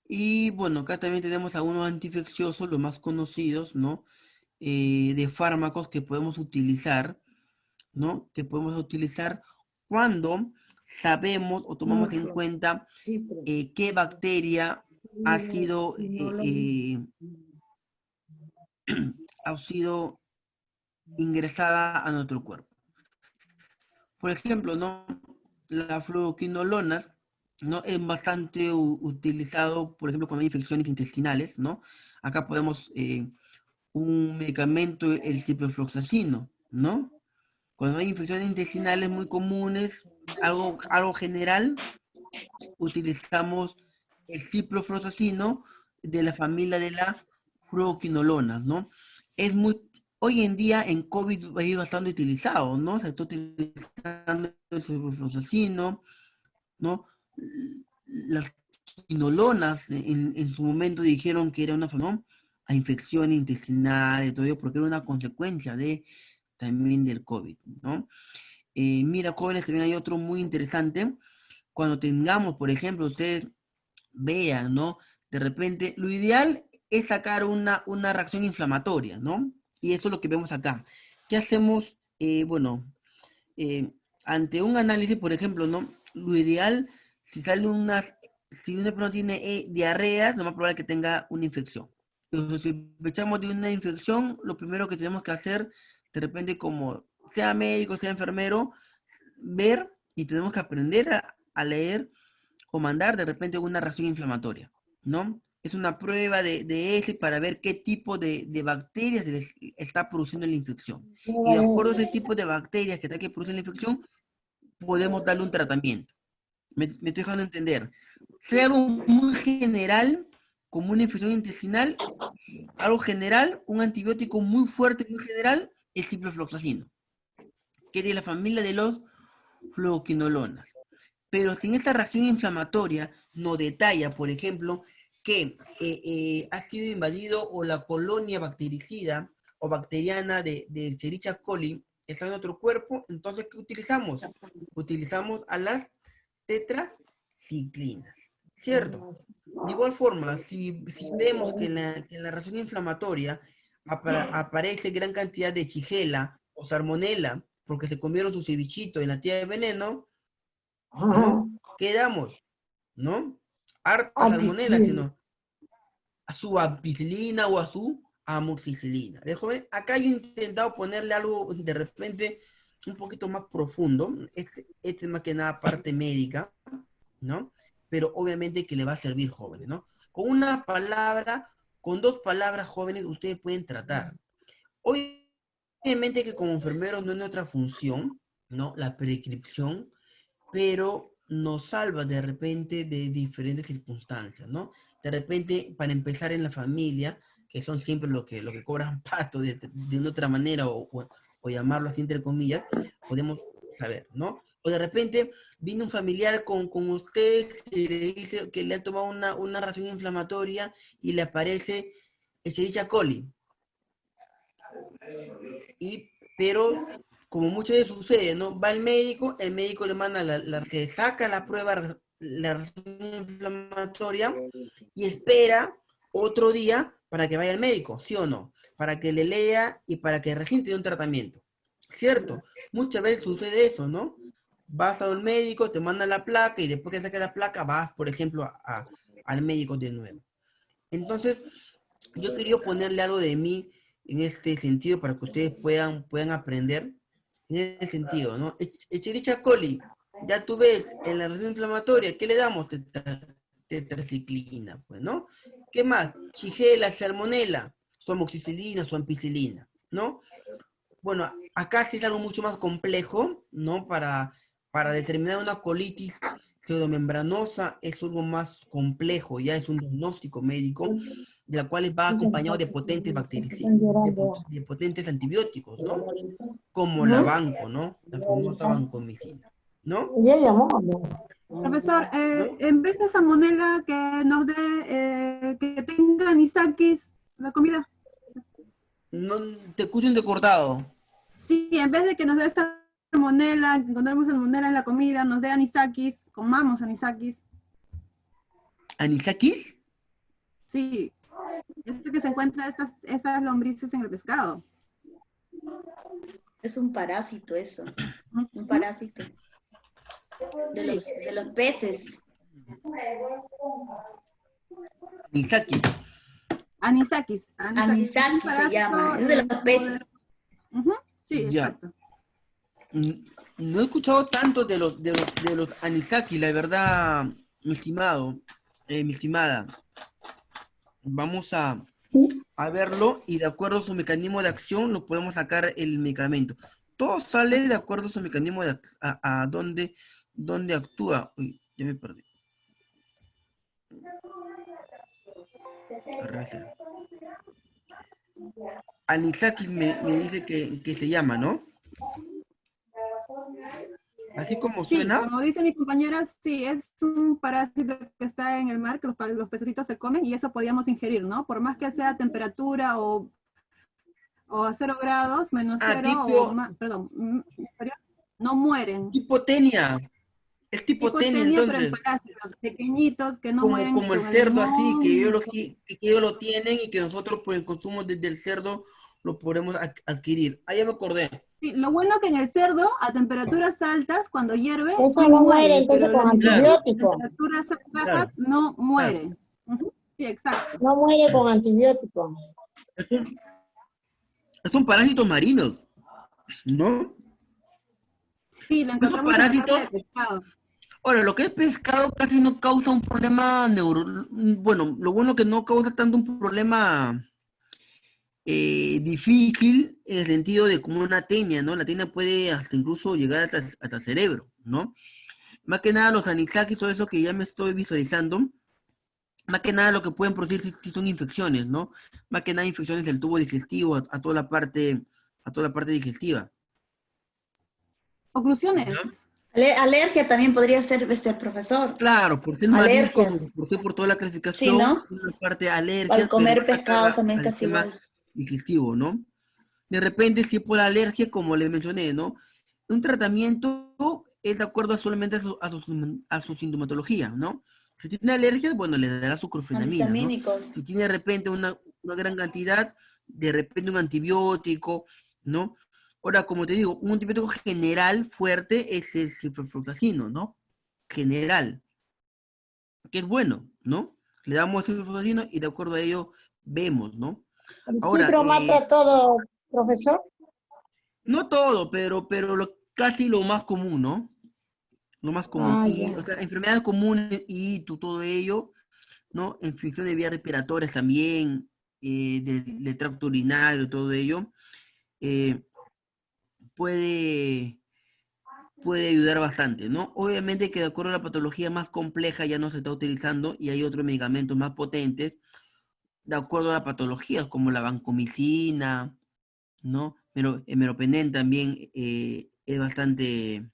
Y bueno, acá también tenemos algunos antiinfecciosos, los más conocidos, ¿no? De fármacos que podemos utilizar, ¿no? Que podemos utilizar cuando sabemos o tomamos en cuenta qué bacteria ha sido, ha sido ingresada a nuestro cuerpo. Por ejemplo, ¿no? La fluoroquinolonas, ¿no? Es bastante utilizado, por ejemplo, cuando hay infecciones intestinales, ¿no? Acá podemos, un medicamento, el ciprofloxacino, ¿no? Cuando hay infecciones intestinales muy comunes, algo general, utilizamos el ciprofloxacino de la familia de la fluoroquinolonas, ¿no? Es muy, hoy en día en COVID es bastante utilizado, ¿no? Se está utilizando el ciprofloxacino, ¿no? Las quinolonas en su momento dijeron que era una ¿no? a infección intestinal y todo ello, porque era una consecuencia también del COVID, ¿no? Mira, jóvenes, también hay otro muy interesante. Cuando tengamos, por ejemplo, ustedes vean, ¿no? De repente, lo ideal es sacar una reacción inflamatoria, ¿no? Y eso es lo que vemos acá. ¿Qué hacemos? Bueno, ante un análisis, por ejemplo, ¿no? Lo ideal, si una persona tiene diarreas, lo más probable es que tenga una infección. Entonces, si sospechamos de una infección, lo primero que tenemos que hacer, de repente, como sea médico, sea enfermero, ver y tenemos que aprender a leer o mandar de repente una reacción inflamatoria, ¿no? Es una prueba de ese para ver qué tipo de bacterias está produciendo la infección. Y de acuerdo a ese tipo de bacterias que está que producen la infección, podemos darle un tratamiento. Me estoy dejando entender. Sea algo muy general, como una infección intestinal, algo general, un antibiótico muy fuerte, muy general, es ciprofloxacino, que es de la familia de los fluoquinolonas. Pero si en esta reacción inflamatoria nos detalla, por ejemplo, que ha sido invadido o la colonia bactericida o bacteriana de Escherichia coli está en otro cuerpo, entonces ¿qué utilizamos? Utilizamos a las tetraciclinas, ¿cierto? De igual forma, si vemos que en la reacción inflamatoria aparece gran cantidad de Shigella o Salmonella, porque se comieron su cevichito en la tía de veneno, ¿no? ¿Qué damos? ¿No? Harta salmonela, sino a su ampicilina o a su amoxicilina. ¿De joven? Acá yo he intentado ponerle algo de repente un poquito más profundo. Este es más que nada parte médica, ¿no? Pero obviamente que le va a servir, jóvenes, ¿no? Con una palabra, con 2 palabras, jóvenes, ustedes pueden tratar. Obviamente que como enfermeros no es nuestra función, ¿no? La prescripción, pero nos salva de repente de diferentes circunstancias, ¿no? De repente, para empezar en la familia, que son siempre lo que cobran pato de una otra manera, o llamarlo así entre comillas, podemos saber, ¿no? O de repente viene un familiar con usted y le dice que le ha tomado una ración inflamatoria y le aparece Escherichia coli. Pero como muchas veces sucede, ¿no? Va el médico le manda se saca la prueba, la reacción inflamatoria y espera otro día para que vaya el médico, ¿sí o no? Para que le lea y para que recién te dé un tratamiento, ¿cierto? Muchas veces sucede eso, ¿no? Vas al médico, te manda la placa y después que saca la placa vas, por ejemplo, al médico de nuevo. Entonces, yo quería ponerle algo de mí en este sentido para que ustedes puedan aprender en ese sentido, ¿no? Escherichia coli, ya tú ves, en la reacción inflamatoria, ¿qué le damos? Tetraciclina, pues, ¿no? ¿Qué más? Shigella, salmonella, su amoxicilina, su ampicilina, ¿no? Bueno, acá sí es algo mucho más complejo, ¿no? Para determinar una colitis pseudomembranosa es algo más complejo, ya es un diagnóstico médico, de la cual va acompañado de potentes bactericidas, de potentes antibióticos, ¿no? Como la banco, ¿no? La famosa vancomicina, ¿no? Ya llamó. Profesor, ¿No? en vez de salmonela que nos dé, que tenga anisakis, la comida. No te escucho entrecortado. Sí, en vez de que nos dé salmonela, que encontremos salmonela en la comida, nos dé anisakis, comamos anisakis. ¿Anisakis? Sí, es que se encuentra estas lombrices en el pescado. Es un parásito eso, un parásito de los peces. Anisakis. Anisakis. Anisakis se llama, es de los peces. Sí, Ya. exacto. No he escuchado tanto de los anisakis, la verdad, mi estimado, mi estimada. Vamos a verlo y de acuerdo a su mecanismo de acción lo podemos sacar el medicamento. Todo sale de acuerdo a su mecanismo a dónde actúa. Uy, ya me perdí. Anisakis me dice que se llama, ¿no? Así como Sí, suena. como dice mi compañera, sí, es un parásito que está en el mar, que los pececitos se comen y eso podíamos ingerir, ¿no? Por más que sea a temperatura o a 0 grados, menos Ah, 0 o más, perdón, inferior, no mueren. tipo tenia. Es tipo Tipo tenia, tenia, pero en entonces. parásitos pequeñitos que no Como, mueren ni como el con el cerdo así, que limón. que ellos lo tienen y que nosotros por el consumo desde el cerdo lo podemos adquirir. Ah, ya me acordé. Sí, lo bueno que en el cerdo, a temperaturas altas, cuando hierve, Eso sí no muere muere, entonces pero el con Claro, animalito a antibiótico. temperaturas bajas claro, no claro. muere. Ujú, sí, exacto. No muere con antibiótico. Es un, son parásitos marinos, ¿no? Sí, lo Esos encontramos en la carne parásitos, de pescado. ahora, lo que es pescado casi no causa un problema bueno, lo bueno que no causa tanto un problema difícil en el sentido de como una tenia, ¿no? La tenia puede hasta incluso llegar hasta el cerebro, ¿no? Más que nada los anisakis, todo eso que ya me estoy visualizando, más que nada lo que pueden producir si son infecciones, ¿no? Más que nada infecciones del tubo digestivo, a toda la parte digestiva. Conclusiones. ¿Ya? Alergia también podría ser, profesor. Claro, por ser mariscos, Alergias. por toda la Sí, clasificación, ¿no? una parte de Al alergias, pero comer más acá pescados también al casi sistema igual. digestivo, ¿no? De repente, si es por la alergia, como le mencioné, ¿no? Un tratamiento es de acuerdo solamente a su sintomatología, ¿no? Si tiene alergias, bueno, le dará su clorfenamina, ¿no? Antihistamínicos. Si tiene de repente una gran cantidad, de repente un antibiótico, ¿no? Ahora, como te digo, un antibiótico general fuerte es el ciprofloxacino, ¿no? General, que es bueno, ¿no? Le damos ciprofloxacino y de acuerdo a ello vemos, ¿no? El Ahora, cipro mata todo, profesor. no todo, pero casi lo más común, ¿no? Lo más común. Ah, Y, ya. o sea, enfermedades comunes y todo ello, ¿no? Infecciones de vías respiratorias también, del tracto urinario, todo ello, eh, puede, puede ayudar bastante, ¿no? Obviamente que de acuerdo a la patología más compleja ya no se está utilizando y hay otros medicamentos más potentes, de acuerdo a la patología, como la vancomicina, ¿no? Pero el meropenem también es bastante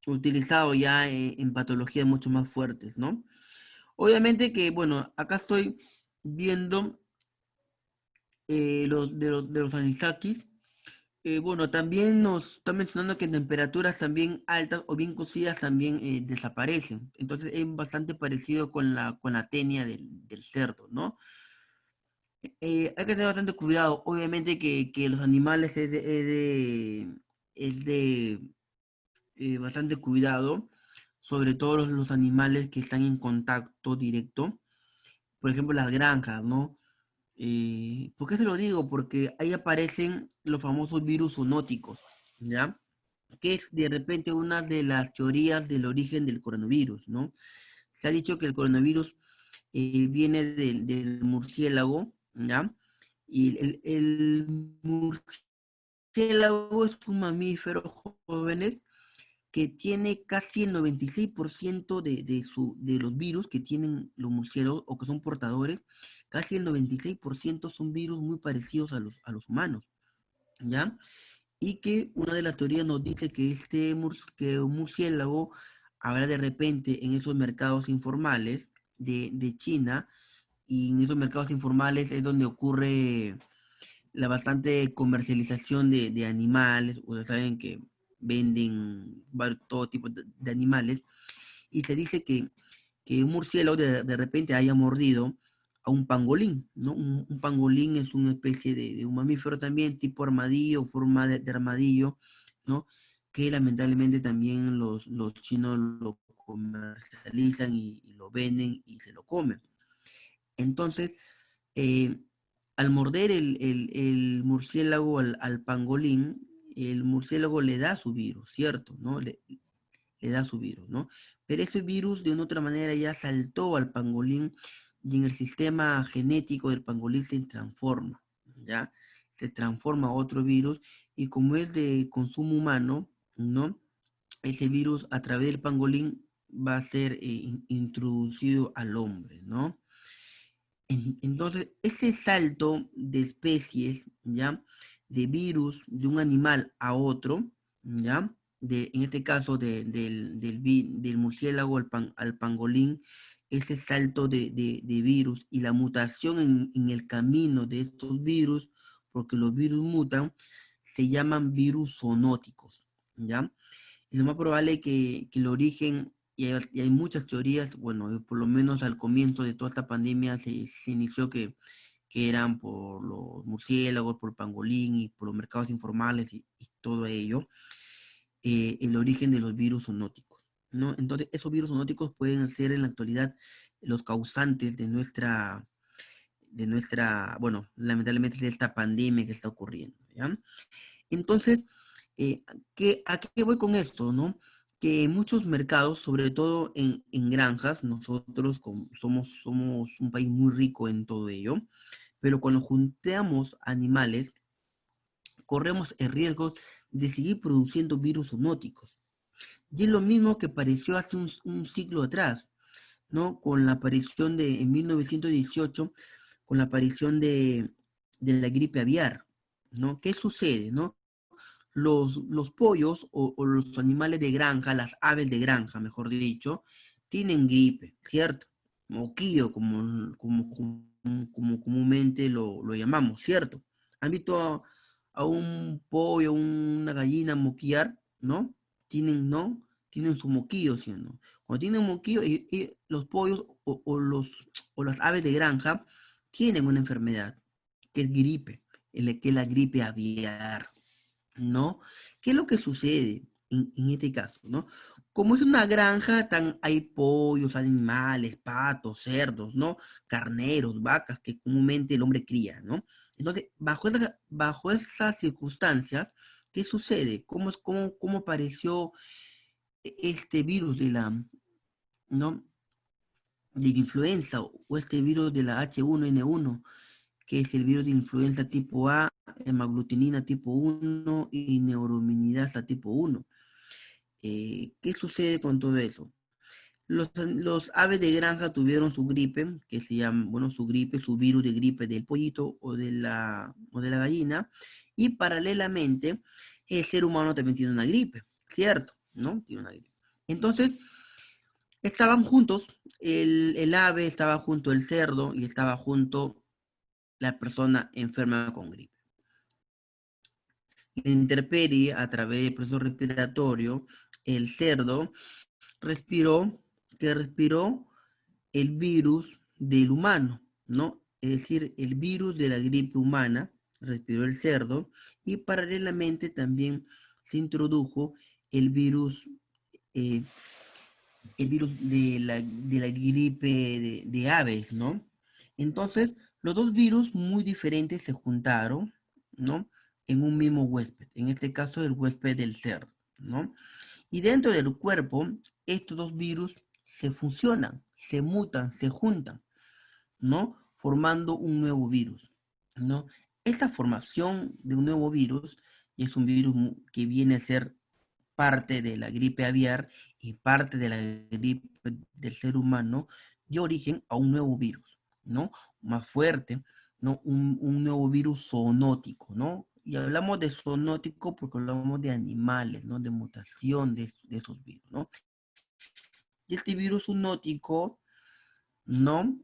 utilizado ya en patologías mucho más fuertes, ¿no? Obviamente que, bueno, acá estoy viendo de los anisakis. Bueno, también nos está mencionando que en temperaturas también altas o bien cocidas también desaparecen. Entonces es bastante parecido con la tenia del cerdo, ¿no? Hay que tener bastante cuidado. Obviamente que los animales es de bastante cuidado, sobre todo los animales que están en contacto directo, por ejemplo las granjas, ¿no? ¿Por qué se lo digo? Porque ahí aparecen los famosos virus zoonóticos, ¿ya? Que es de repente una de las teorías del origen del coronavirus, ¿no? Se ha dicho que el coronavirus viene del murciélago, ¿ya? Y el murciélago es un mamífero jóvenes que tiene casi el 96% de los virus que tienen los murciélagos o que son portadores, casi el 96% son virus muy parecidos a los humanos, ¿ya? Y que una de las teorías nos dice que que un murciélago habrá de repente en esos mercados informales de China, y en esos mercados informales es donde ocurre la bastante comercialización de animales. Ustedes saben que venden todo tipo de animales, y se dice que un murciélago de repente haya mordido a un pangolín, ¿no? Un pangolín es una especie de un mamífero también, tipo armadillo, forma de armadillo, ¿no? Que lamentablemente también los chinos lo comercializan y lo venden y se lo comen. Entonces, eh, al morder el murciélago al pangolín, el murciélago le da su virus, ¿cierto? ¿No? Le da su virus, ¿no? Pero ese virus de una otra manera ya saltó al pangolín y en el sistema genético del pangolín se transforma, ¿ya? Se transforma a otro virus y como es de consumo humano, ¿no? Ese virus a través del pangolín va a ser introducido al hombre, ¿no? Entonces, ese salto de especies, ¿ya? de virus de un animal a otro, ¿ya? En este caso del murciélago al pangolín, ese salto de virus y la mutación en el camino de estos virus, porque los virus mutan, se llaman virus zoonóticos, ¿ya? Y lo más probable que el origen, y hay muchas teorías, bueno, por lo menos al comienzo de toda esta pandemia se inició que eran por los murciélagos, por el pangolín y por los mercados informales y todo ello, el origen de los virus zoonóticos, ¿no? Entonces, esos virus zoonóticos pueden ser en la actualidad los causantes bueno, lamentablemente de esta pandemia que está ocurriendo, ¿ya? Entonces, ¿a qué voy con esto, no? Que en muchos mercados, sobre todo en granjas, nosotros somos un país muy rico en todo ello, pero cuando juntamos animales, corremos el riesgo de seguir produciendo virus zoonóticos. Y es lo mismo que pareció hace un siglo atrás, ¿no? Con la aparición en 1918, con la aparición de la gripe aviar, ¿no? ¿Qué sucede, no? Los pollos o los animales de granja, las aves de granja, mejor dicho, tienen gripe, ¿cierto? Moquillo, como comúnmente lo llamamos, ¿cierto? ¿Han visto a un pollo, una gallina moquillar? ¿No? ¿No? Tienen su moquillo, ¿sí o no? Cuando tienen moquillo, y los pollos o las aves de granja tienen una enfermedad, que es gripe, que es la gripe aviar, ¿no? ¿Qué es lo que sucede en este caso, ¿no? Como es una granja, hay pollos, animales, patos, cerdos, ¿no? Carneros, vacas, que comúnmente el hombre cría, ¿no? Entonces, bajo esas circunstancias, ¿qué sucede? ¿Cómo apareció este virus ¿no? de la influenza o este virus de la H1N1, que es el virus de influenza tipo A, hemaglutinina tipo 1 y neuraminidasa tipo 1? ¿Qué sucede con todo eso? Los aves de granja tuvieron su gripe, que se llama, bueno, su virus de gripe del pollito o de la gallina, y paralelamente el ser humano también tiene una gripe, ¿cierto? ¿No? Tiene una gripe. Entonces, estaban juntos, el ave estaba junto el cerdo y estaba junto la persona enferma con gripe. La intemperie, a través del proceso respiratorio, el cerdo respiró el virus del humano, ¿no? Es decir, el virus de la gripe humana respiró el cerdo y paralelamente también se introdujo el virus, eh, de la gripe de aves, ¿no? Entonces, los dos virus muy diferentes se juntaron, ¿no? En un mismo huésped, en este caso el huésped del cerdo, ¿no? Y dentro del cuerpo, estos dos virus se fusionan, se mutan, se juntan, ¿no? Formando un nuevo virus, ¿no? Esa formación de un nuevo virus es un virus que viene a ser parte de la gripe aviar y parte de la gripe del ser humano, dio origen a un nuevo virus, ¿no? Más fuerte, ¿no? Un nuevo virus zoonótico, ¿no? Y hablamos de zoonótico porque hablamos de animales, ¿no? De mutación de esos virus, ¿no? Y este virus zoonótico, ¿no?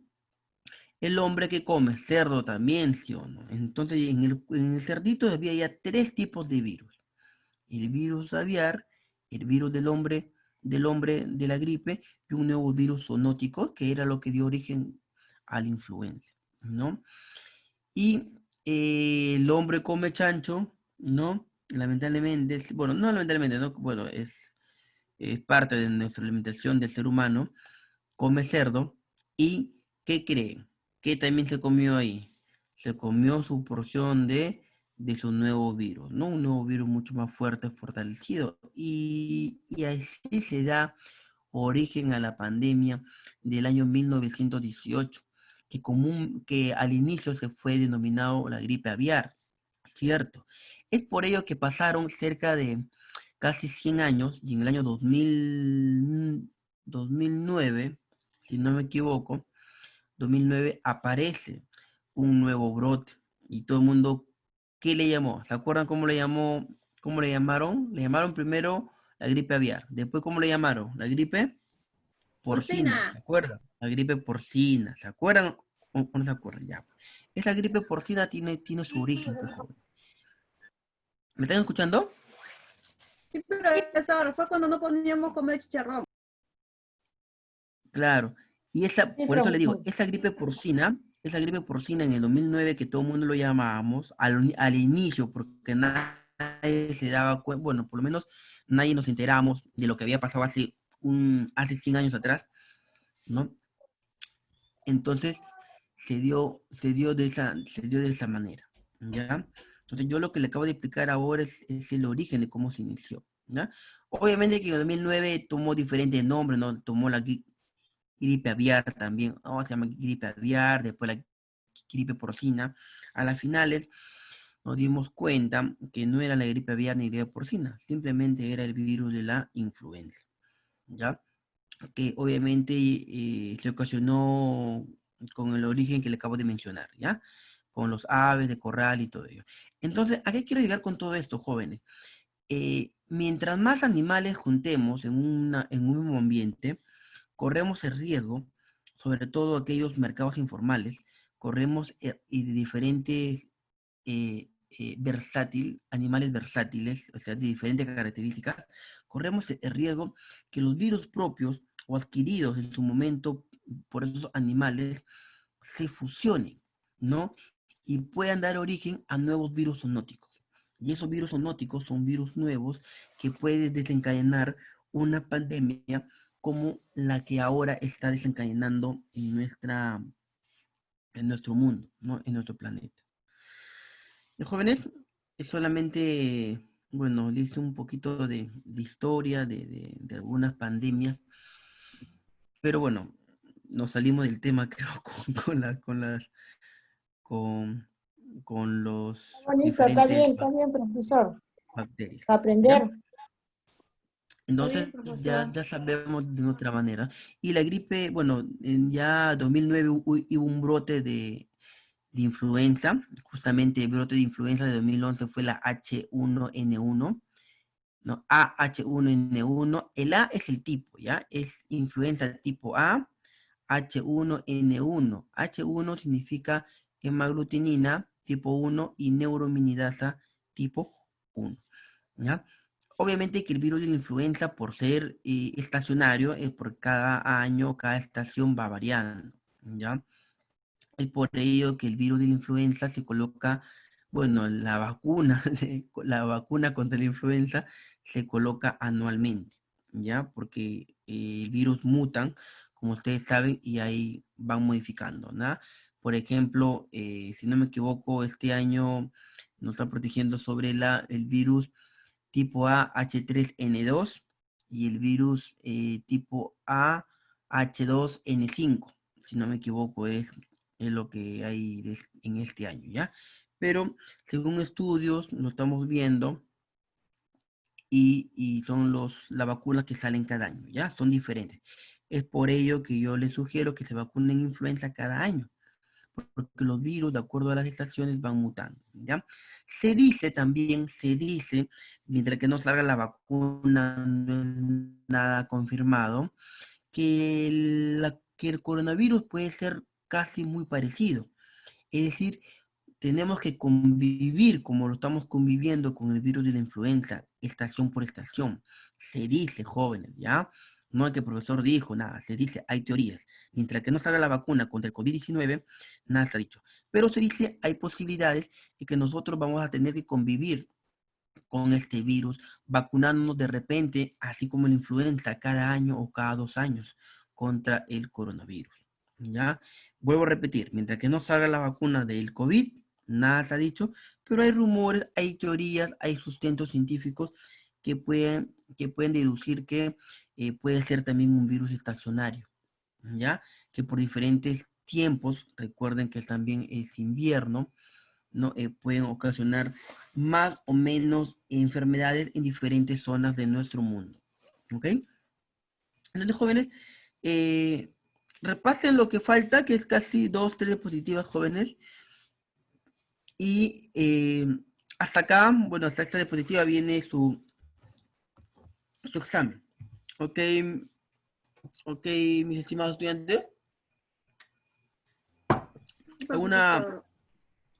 El hombre que come cerdo también, ¿sí o no? Entonces, en el cerdito había ya 3 tipos de virus. El virus aviar, el virus del hombre de la gripe y un nuevo virus zoonótico que era lo que dio origen a la influenza, ¿no? Y el hombre come chancho, ¿no? Lamentablemente, bueno, no lamentablemente, ¿no? Bueno, es parte de nuestra alimentación del ser humano, come cerdo y ¿qué creen? ¿Qué también se comió ahí? Se comió su porción de su nuevo virus, ¿no? Un nuevo virus mucho más fuerte, fortalecido. Y así se da origen a la pandemia del año 1918, que al inicio se fue denominado la gripe aviar, ¿cierto? Es por ello que pasaron cerca de casi 100 años y en el año 2009, si no me equivoco, 2009 aparece un nuevo brote y todo el mundo ¿qué le llamó? ¿Se acuerdan cómo le llamó? ¿Cómo le llamaron? Le llamaron primero la gripe aviar. Después, ¿cómo le llamaron? La gripe porcina. ¿Se acuerdan? La gripe porcina. ¿Se acuerdan o no se acuerdan? Ya. Esa gripe porcina tiene su origen, pues, joven. ¿Me están escuchando? Sí, pero eso fue cuando no podíamos comer chicharrón. Claro. Y Sí, por eso le digo, profesor. esa gripe porcina en el 2009 que todo el mundo lo llamábamos, al inicio, porque nadie se daba cuenta, bueno, por lo menos nadie nos enteramos de lo que había pasado hace 100 años atrás, ¿no? Entonces, se dio de esa manera, ¿ya? Entonces, yo lo que le acabo de explicar ahora es el origen de cómo se inició, ¿ya? Obviamente que en el 2009 tomó diferentes nombres, ¿no? Tomó la gripe aviar también, se llama gripe aviar, después la gripe porcina. A las finales nos dimos cuenta que no era la gripe aviar ni gripe porcina, simplemente era el virus de la influenza, ¿ya? Que obviamente se ocasionó con el origen que le acabo de mencionar, ¿ya? Con los aves de corral y todo ello. Entonces, ¿a qué quiero llegar con todo esto, jóvenes? Mientras más animales juntemos en un mismo ambiente, corremos el riesgo, sobre todo aquellos mercados informales, corremos y de diferentes animales versátiles, o sea, de diferentes características, corremos el riesgo que los virus propios o adquiridos en su momento por esos animales se fusionen, ¿no? Y puedan dar origen a nuevos virus zoonóticos. Y esos virus zoonóticos son virus nuevos que pueden desencadenar una pandemia como la que ahora está desencadenando en nuestro mundo, ¿no? En nuestro planeta. Jóvenes, es solamente, bueno, dice un poquito de historia de algunas pandemias, pero bueno, nos salimos del tema, creo, con, con los Bonito, diferentes está bien, profesor. bacterias, Para ¿ya? aprender. Está bien, Entonces profesor. ya sabemos de otra manera. Y la gripe, bueno, en ya 2009 hubo un brote de influenza, justamente el brote de influenza de 2011 fue la H1N1, ¿no? AH1N1, el A es el tipo, ¿ya? Es influenza tipo A, H1N1. H1 significa hemaglutinina tipo 1 y neurominidasa tipo 1, ¿ya? Obviamente que el virus de la influenza, por ser estacionario, por cada año, cada estación va variando, ¿ya? Es por ello que el virus de la influenza se coloca, bueno, la vacuna contra la influenza se coloca anualmente, ¿ya? Porque el virus mutan, como ustedes saben, y ahí van modificando, ¿no? Por ejemplo, si no me equivoco, este año nos está protegiendo sobre el virus tipo A H3N2 y el virus tipo A H2N5, si no me equivoco, es lo que hay en este año, ¿ya? Pero según estudios, lo estamos viendo y son las vacunas que salen cada año, ¿ya? Son diferentes. Es por ello que yo les sugiero que se vacunen influenza cada año, porque los virus, de acuerdo a las estaciones, van mutando, ¿ya? Se dice, mientras que no salga la vacuna, no es nada confirmado, que el coronavirus puede ser casi muy parecido. Es decir, tenemos que convivir como lo estamos conviviendo con el virus de la influenza, estación por estación. Se dice, jóvenes, ¿ya? No es que el profesor dijo nada, se dice, hay teorías. Mientras que no salga la vacuna contra el COVID-19, nada se ha dicho. Pero se dice, hay posibilidades de que nosotros vamos a tener que convivir con este virus, vacunándonos de repente, así como la influenza, cada año o cada 2 años contra el coronavirus. ¿Ya? Vuelvo a repetir, mientras que no salga la vacuna del COVID, nada se ha dicho, pero hay rumores, hay teorías, hay sustentos científicos que pueden deducir que puede ser también un virus estacionario, ¿ya? Que por diferentes tiempos, recuerden que también es invierno, ¿no? Pueden ocasionar más o menos enfermedades en diferentes zonas de nuestro mundo. ¿Ok? Entonces, jóvenes, eh, repasen lo que falta, que es casi 2, 3 diapositivas, jóvenes. Y hasta acá, bueno, hasta esta diapositiva viene su examen. Ok, mis estimados estudiantes. ¿Alguna